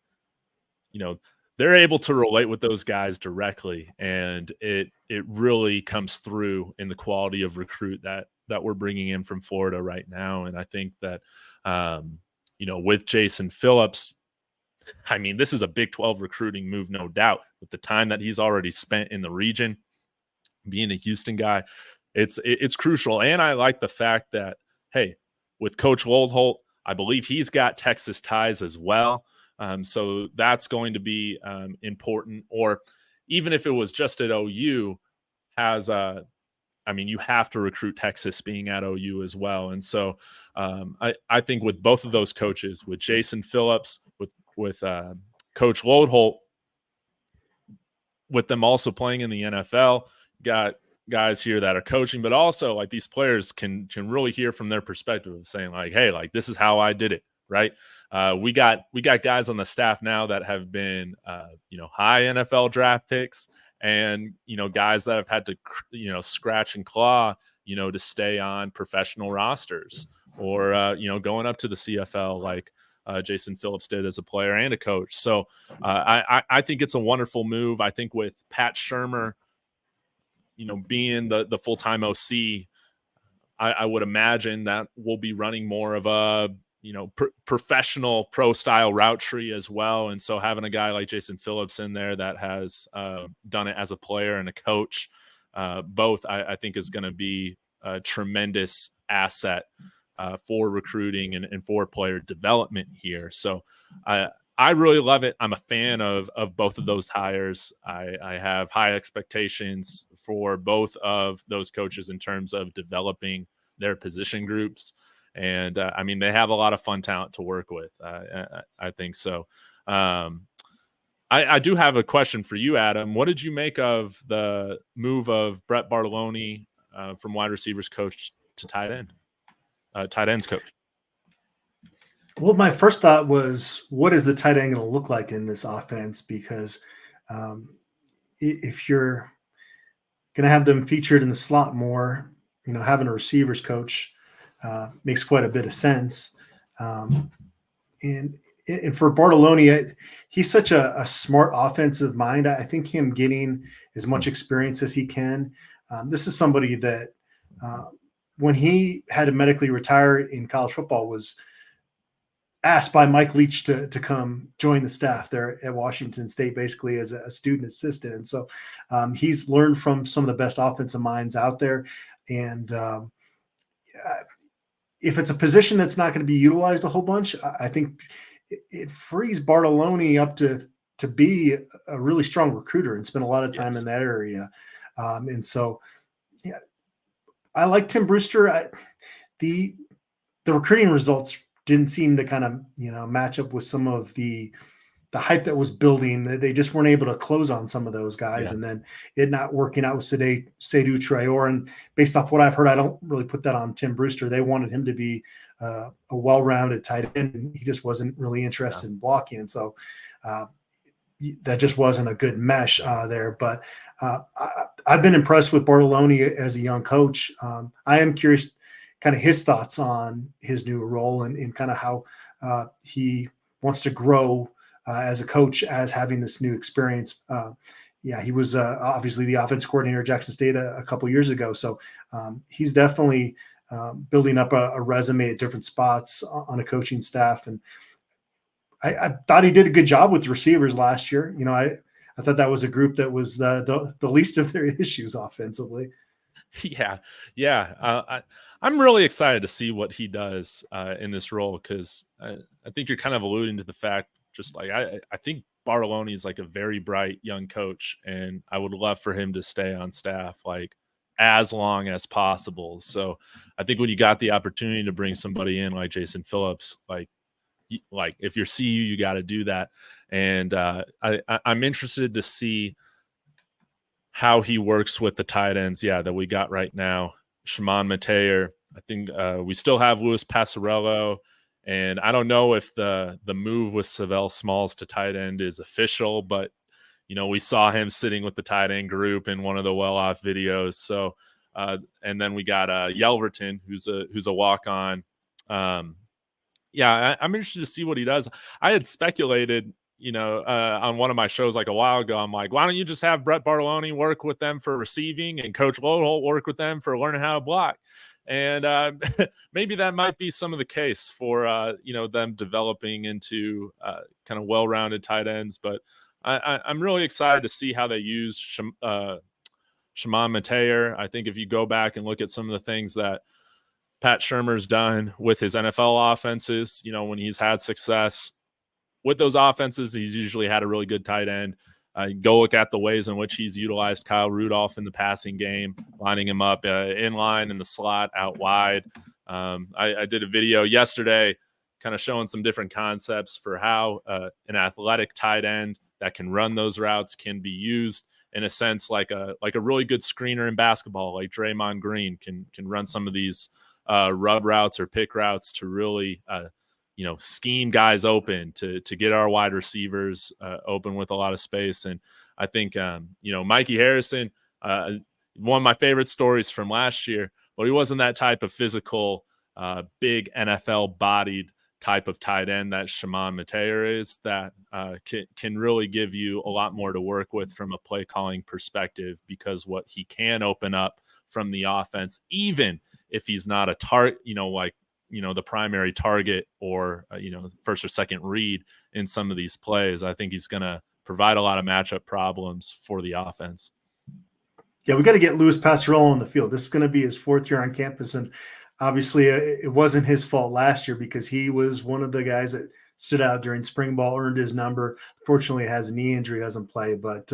you know, they're able to relate with those guys directly, and it really comes through in the quality of recruit that we're bringing in from Florida right now. And I think that, you know, with Jason Phillips, I mean, this is a Big 12 recruiting move, no doubt, with the time that he's already spent in the region, being a Houston guy. It's crucial. And I like the fact that, hey, with Coach Loldholt, I believe he's got Texas ties as well. So that's going to be important. Or even if it was just at OU, I mean, you have to recruit Texas being at OU as well. And so I think with both of those coaches, with Jason Phillips, with Coach Loldholt, with them also playing in the NFL, got guys here that are coaching, but also like these players can really hear from their perspective of saying like, hey, like this is how I did it. Right. We got guys on the staff now that have been, you know, high NFL draft picks, and, you know, guys that have had to, you know, scratch and claw, you know, to stay on professional rosters, or, you know, going up to the CFL like Jason Phillips did as a player and a coach. So I think it's a wonderful move. I think with Pat Shermer, you know, being the full-time OC, I would imagine that we'll be running more of a, you know, professional pro style route tree as well. And so having a guy like Jason Phillips in there that has done it as a player and a coach, both I think is going to be a tremendous asset for recruiting and for player development here. So I really love it. I'm a fan of both of those hires. I have high expectations for both of those coaches in terms of developing their position groups. And I mean, they have a lot of fun talent to work with. I think so. I do have a question for you, Adam. What did you make of the move of Brett Bartolone from wide receivers coach to tight ends coach? Well, my first thought was, what is the tight end going to look like in this offense? Because if you're going to have them featured in the slot more, you know, having a receivers coach makes quite a bit of sense. And for Bartolone, he's such a smart offensive mind. I think him getting as much experience as he can. This is somebody that when he had to medically retire in college football was asked by Mike Leach to come join the staff there at Washington State, basically as a student assistant. And so he's learned from some of the best offensive minds out there. And if it's a position that's not going to be utilized a whole bunch, I think it frees Bartoloni up to be a really strong recruiter and spend a lot of time in that area. And so, yeah, I like Tim Brewster. The recruiting results didn't seem to kind of, match up with some of the hype that was building. They just weren't able to close on some of those guys. And then it not working out with Seydou Traore. And based off what I've heard, I don't really put that on Tim Brewster. They wanted him to be a well-rounded tight end, and he just wasn't really interested in blocking. And so that just wasn't a good mesh there. But I've been impressed with Bartoloni as a young coach. I am curious kind of his thoughts on his new role and kind of how he wants to grow as a coach, as having this new experience. He was obviously the offense coordinator at Jackson State a couple years ago. So he's definitely building up a resume at different spots on a coaching staff. And I thought he did a good job with the receivers last year. I thought that was a group that was the least of their issues offensively. I'm really excited to see what he does in this role, because I think you're kind of alluding to the fact, just like I think Bartoloni is like a very bright young coach, and I would love for him to stay on staff like as long as possible. So I think when you got the opportunity to bring somebody in like Jason Phillips, like if you're CU, you got to do that. And I'm interested to see how he works with the tight ends, that we got right now. Shimon Mateer. I think we still have Louis Passarello, and I don't know if the move with Savell Smalls to tight end is official, but we saw him sitting with the tight end group in one of the well-off videos. So, and then we got Yelverton, who's a walk-on. I'm interested to see what he does. I had speculated, on one of my shows like a while ago, I'm like, why don't you just have Brett Bartoloni work with them for receiving and Coach Lodeholt work with them for learning how to block? And maybe that might be some of the case for, them developing into kind of well-rounded tight ends. But I'm really excited to see how they use Shimon Mateer. I think if you go back and look at some of the things that Pat Shurmur's done with his NFL offenses, when he's had success with those offenses, he's usually had a really good tight end. Go look at the ways in which he's utilized Kyle Rudolph in the passing game, lining him up in line, in the slot, out wide. I did a video yesterday kind of showing some different concepts for how an athletic tight end that can run those routes can be used in a sense like a really good screener in basketball, like Draymond Green can run some of these rub routes or pick routes to really scheme guys open to get our wide receivers open with a lot of space. And I think Mikey Harrison, one of my favorite stories from last year, but he wasn't that type of physical, big NFL bodied type of tight end that Shimon Mateer is, that can really give you a lot more to work with from a play calling perspective, because what he can open up from the offense, even if he's not a target, the primary target or, first or second read in some of these plays, I think he's going to provide a lot of matchup problems for the offense. Yeah, we got to get Louis Passarello on the field. This is going to be his fourth year on campus, and obviously it wasn't his fault last year because he was one of the guys that stood out during spring ball, earned his number. Fortunately, has a knee injury, doesn't play, but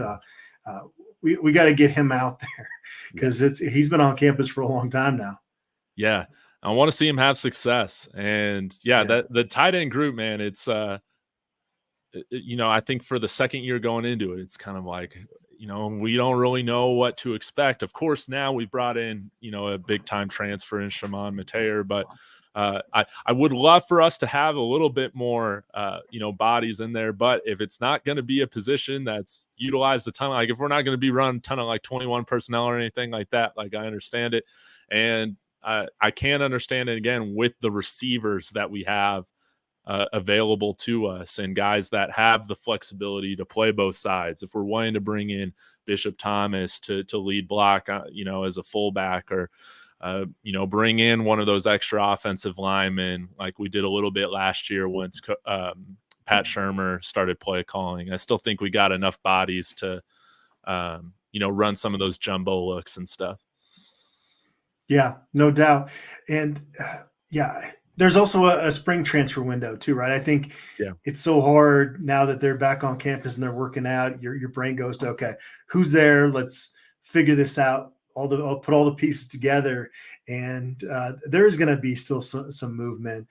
we got to get him out there because he's been on campus for a long time now. Yeah, I want to see him have success. And that the tight end group, man, it's I think for the second year going into it, it's kind of like, we don't really know what to expect. Of course, now we've brought in, a big time transfer in Shimon Mateer, but I would love for us to have a little bit more, bodies in there. But if it's not going to be a position that's utilized a ton, like if we're not going to be running a ton of like 21 personnel or anything like that, like I understand it. And I can't understand it again with the receivers that we have available to us and guys that have the flexibility to play both sides. If we're wanting to bring in Bishop Thomas to lead block, as a fullback, or bring in one of those extra offensive linemen like we did a little bit last year once Pat Shurmur started play calling. I still think we got enough bodies to, run some of those jumbo looks and stuff. Yeah, no doubt. And there's also a spring transfer window too, right? I think it's so hard now that they're back on campus and they're working out. Your brain goes to, okay, who's there? Let's figure this out. I'll put all the pieces together, and there is going to be still some movement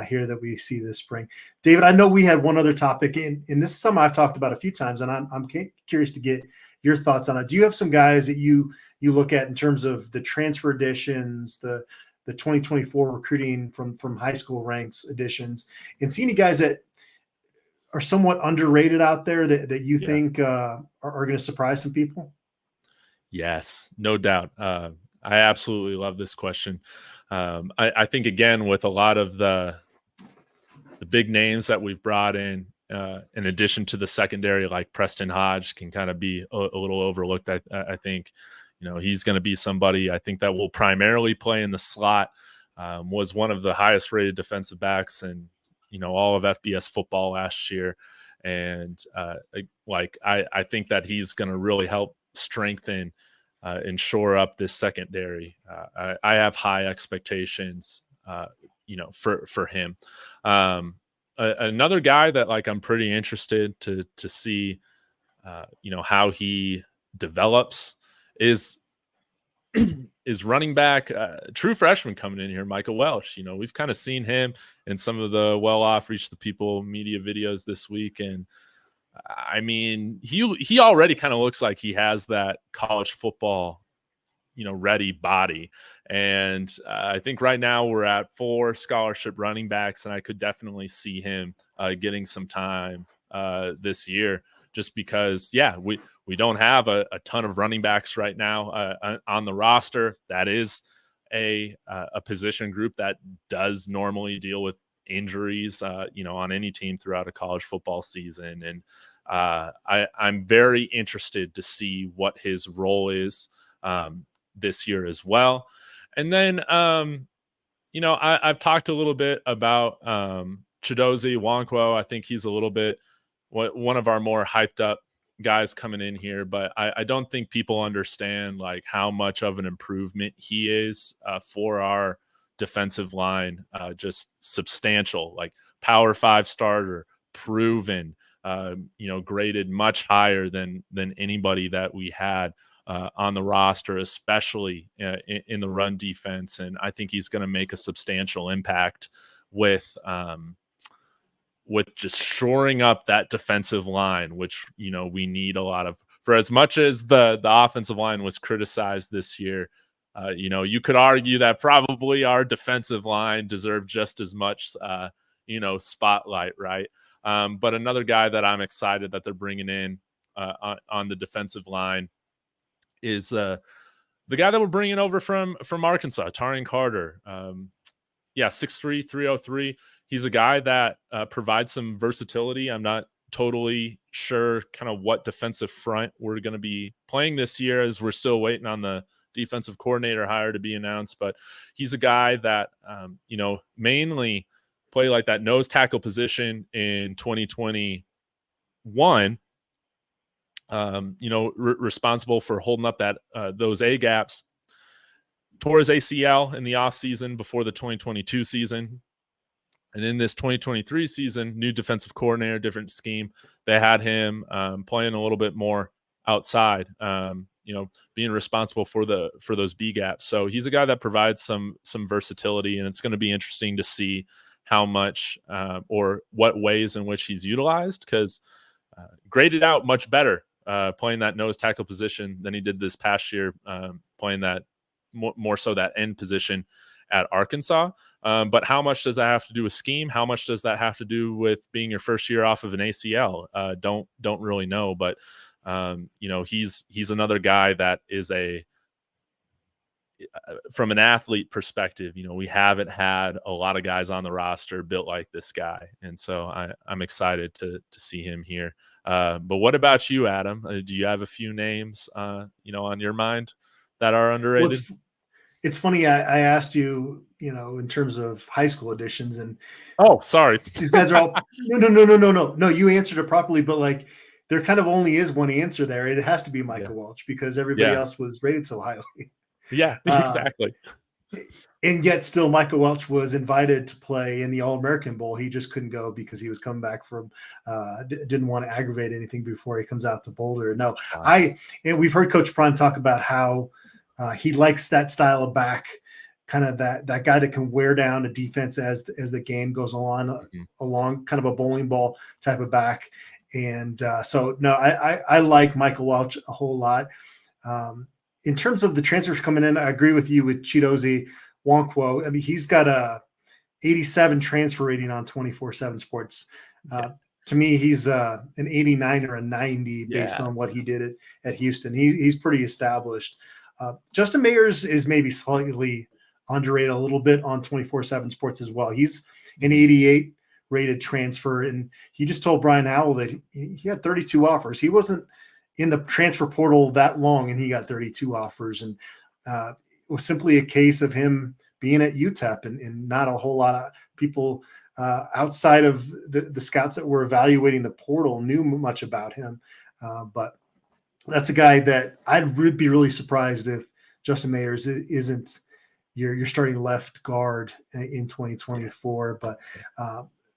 here that we see this spring. David, I know we had one other topic, and this is something I've talked about a few times, and I'm curious to get your thoughts on it. Do you have some guys that you look at in terms of the transfer additions, the 2024 recruiting from high school ranks additions, and see any guys that are somewhat underrated out there that you think are going to surprise some people? Yes, no doubt. I absolutely love this question. I think, again, with a lot of the big names that we've brought in addition to the secondary, like Preston Hodge can kind of be a little overlooked. I think, he's going to be somebody I think that will primarily play in the slot, was one of the highest rated defensive backs in, all of FBS football last year. And I think that he's going to really help strengthen and shore up this secondary. I have high expectations, for him. Another guy that I'm pretty interested to see, how he develops is running back, true freshman coming in here, Michael Welch. We've kind of seen him in some of the Well Off Reach the People media videos this week, and I mean, he already kind of looks like he has that college football, ready body. And I think right now we're at 4 scholarship running backs, and I could definitely see him getting some time this year, just because, we don't have a ton of running backs right now on the roster. That is a position group that does normally deal with injuries, on any team throughout a college football season. And I'm very interested to see what his role is this year as well. And then, I've talked a little bit about Chidozie Nwankwo. I think he's a little bit one of our more hyped up guys coming in here, but I don't think people understand how much of an improvement he is for our defensive line. Just substantial, Power 5 starter, proven, graded much higher than anybody that we had on the roster, especially in the run defense. And I think he's going to make a substantial impact with just shoring up that defensive line, which, we need a lot of. For as much as the offensive line was criticized this year, you could argue that probably our defensive line deserved just as much, spotlight, right? But another guy that I'm excited that they're bringing in on the defensive line is the guy that we're bringing over from Arkansas, Tarian Carter. 6'3", 303. He's a guy that provides some versatility. I'm not totally sure kind of what defensive front we're going to be playing this year, as we're still waiting on the defensive coordinator hire to be announced. But he's a guy that, mainly play that nose tackle position in 2021, responsible for holding up that those A gaps. Tore his ACL in the offseason before the 2022 season. And in this 2023 season, new defensive coordinator, different scheme. They had him playing a little bit more outside, being responsible for those B gaps. So he's a guy that provides some versatility, and it's going to be interesting to see how much or what ways in which he's utilized, because graded out much better playing that nose tackle position than he did this past year, playing that more so that end position at Arkansas. But how much does that have to do with scheme? How much does that have to do with being your first year off of an ACL? Don't really know. But he's another guy that is from an athlete perspective, we haven't had a lot of guys on the roster built like this guy. And so I'm excited to see him here. But what about you, Adam? Do you have a few names, on your mind that are underrated? Well, It's funny. I asked you, in terms of high school editions, and Oh, sorry. these guys are all no. You answered it properly, but like there kind of only is one answer there. It has to be Yeah. Michael Welch because everybody Yeah. else was rated so highly. Yeah. Uh, Exactly. and yet still Michael Welch was invited to play in the All-American Bowl. He just couldn't go because he was coming back from didn't want to aggravate anything before he comes out to Boulder. No, Wow. and we've heard Coach Prime talk about how he likes that style of back, kind of that guy that can wear down a defense as the game goes along kind of a bowling ball type of back. And so no, I like Michael Welch a whole lot. In terms of the transfers coming in, I agree with you with Chidozie Nwankwo. I mean, he's got a 87 transfer rating on 24/7 Sports. To me, he's an 89 or a 90 based on what he did at Houston. He's pretty established. Justin Mayers is maybe slightly underrated a little bit on 24/7 Sports as well. He's an 88 rated transfer, and he just told Brian Howell that he had 32 offers. He wasn't in the transfer portal that long, and he got 32 offers. And it was simply a case of him being at UTEP and not a whole lot of people outside of the scouts that were evaluating the portal knew much about him. But that's a guy that I'd be really surprised if Justin Mayers isn't your starting left guard in 2024. But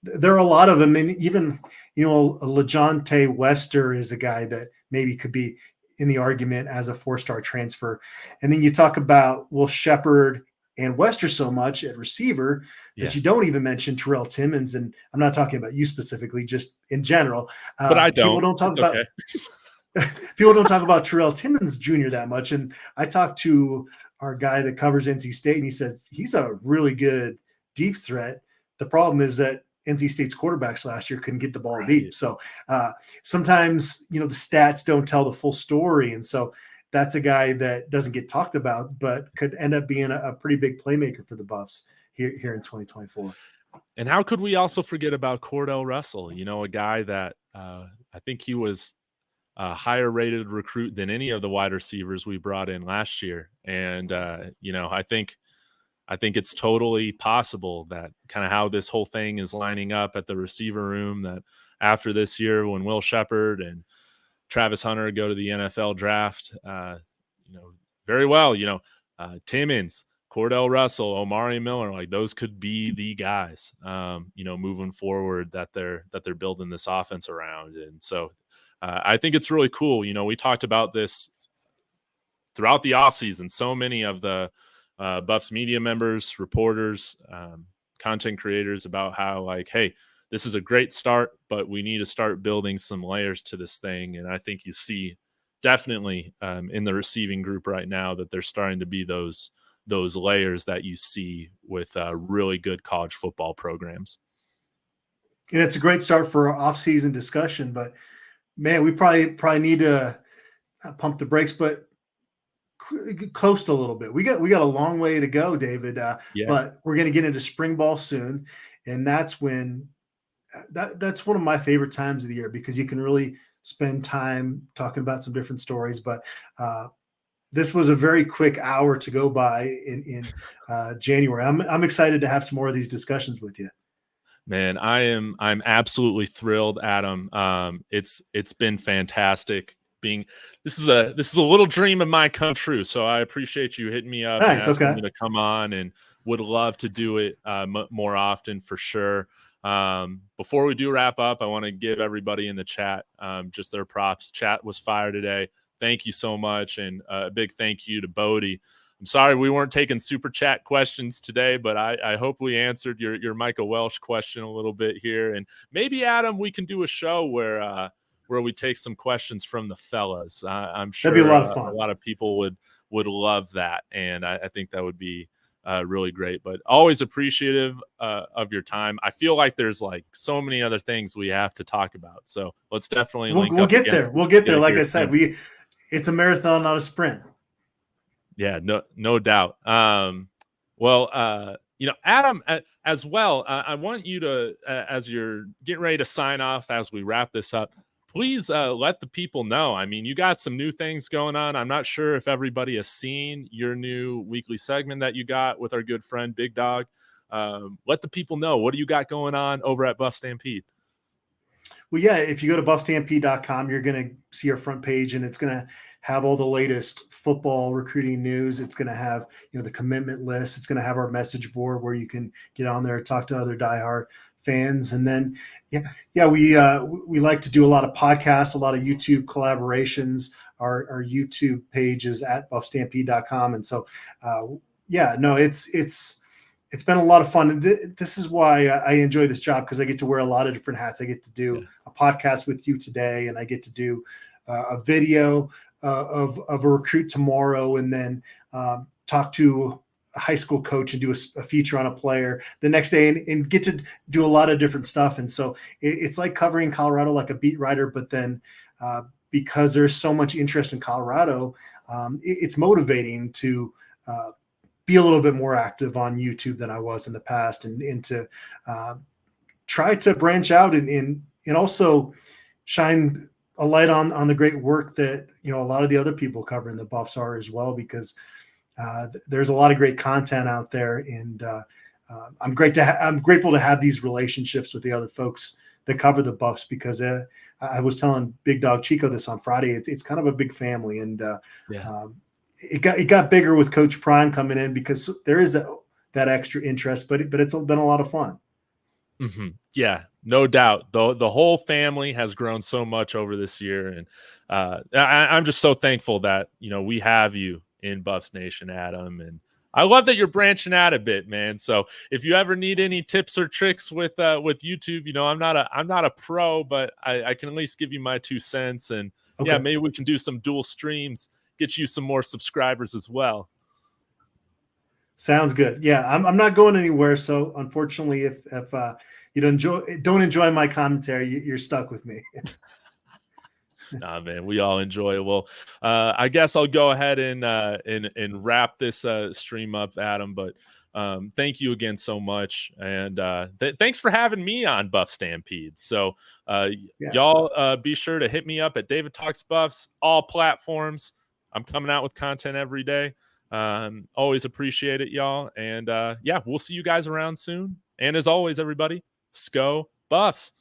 there are a lot of them, and even LeJohntay Wester is a guy that maybe could be in the argument as a 4-star transfer. And then you talk about Will Shepherd and Wester so much at receiver that you don't even mention Terrell Timmons. And I'm not talking about you specifically, just in general. But I don't. People don't talk it's about okay. people don't talk about Terrell Timmons Jr. that much. And I talked to our guy that covers NC State, and he says he's a really good deep threat. The problem is that NC State's quarterbacks last year couldn't get the ball deep. So sometimes, the stats don't tell the full story. And so that's a guy that doesn't get talked about, but could end up being a pretty big playmaker for the Buffs here in 2024. And how could we also forget about Cordell Russell? A guy that I think he was a higher rated recruit than any of the wide receivers we brought in last year. And, I think it's totally possible that kind of how this whole thing is lining up at the receiver room, that after this year, when Will Shepherd and Travis Hunter go to the NFL draft, very well, Timmons, Cordell Russell, Omari Miller, like those could be the guys, moving forward that they're building this offense around. And so I think it's really cool. We talked about this throughout the offseason. So many of the Buffs media members, reporters, content creators about how hey, this is a great start, but we need to start building some layers to this thing. And I think you see definitely in the receiving group right now that there's starting to be those layers that you see with really good college football programs. And it's a great start for our off-season discussion, but man, we probably need to pump the brakes, but coast a little bit. We got a long way to go, David. But we're going to get into spring ball soon, and that's when that's one of my favorite times of the year because you can really spend time talking about some different stories. But this was a very quick hour to go by in January. I'm excited to have some more of these discussions with you. Man, I'm absolutely thrilled, Adam. It's been fantastic. This is a little dream of mine come true. So I appreciate you hitting me up and asking me to come on, and would love to do it more often for sure. Before we do wrap up, I want to give everybody in the chat just their props. Chat was fire today. Thank you so much. And a big thank you to Bodie. I'm sorry we weren't taking super chat questions today, but I hope we answered your Michael Welch question a little bit here. And maybe, Adam, we can do a show where we take some questions from the fellas. I'm sure that'd be a lot of fun. A lot of people would love that. And I think that would be really great, but always appreciative of your time. I feel like there's so many other things we have to talk about. So let's definitely link we'll up get again. there. We'll get there. Like I said, it's a marathon, not a sprint. Yeah, no doubt. Well, Adam, as well, I want you to, as you're getting ready to sign off, as we wrap this up, please let the people know. I mean, you got some new things going on. I'm not sure if everybody has seen your new weekly segment that you got with our good friend Big Dog. Let the people know, what do you got going on over at Buff Stampede? Well, yeah, if you go to buffstampede.com, you're going to see our front page, and it's going to have all the latest football recruiting news. It's going to have, the commitment list. It's going to have our message board where you can get on there, talk to other diehard fans. And then, we like to do a lot of podcasts, a lot of YouTube collaborations. Our YouTube page is at buffstampede.com. And so, it's been a lot of fun. And this is why I enjoy this job, because I get to wear a lot of different hats. I get to do a podcast with you today, and I get to do a video of a recruit tomorrow, and then talk to a high school coach and do a feature on a player the next day, and get to do a lot of different stuff. And so it's like covering Colorado like a beat writer, but then because there's so much interest in Colorado, it's motivating to be a little bit more active on YouTube than I was in the past, and to try to branch out and also shine a light on the great work that, a lot of the other people covering the Buffs are as well, because there's a lot of great content out there. And I'm grateful to have these relationships with the other folks that cover the Buffs, because I was telling Big Dog Chico this on Friday. It's kind of a big family, and it got bigger with Coach Prime coming in, because there is that extra interest, but it's been a lot of fun. Mm-hmm. Yeah, no doubt. The whole family has grown so much over this year, and I'm just so thankful that we have you in Buffs Nation, Adam. And I love that you're branching out a bit, man. So if you ever need any tips or tricks with YouTube, I'm not a pro, but I can at least give you my 2 cents. And Okay. maybe we can do some dual streams, get you some more subscribers as well. Sounds good. Yeah, I'm not going anywhere. So unfortunately, if you don't enjoy my commentary, you're stuck with me. Nah, man, we all enjoy it. Well, I guess I'll go ahead and wrap this stream up, Adam. But thank you again so much, and thanks for having me on Buff Stampede. So y'all be sure to hit me up at David Talks Buffs, all platforms. I'm coming out with content every day. Always appreciate it, y'all. And we'll see you guys around soon. And as always, everybody, Sco Buffs.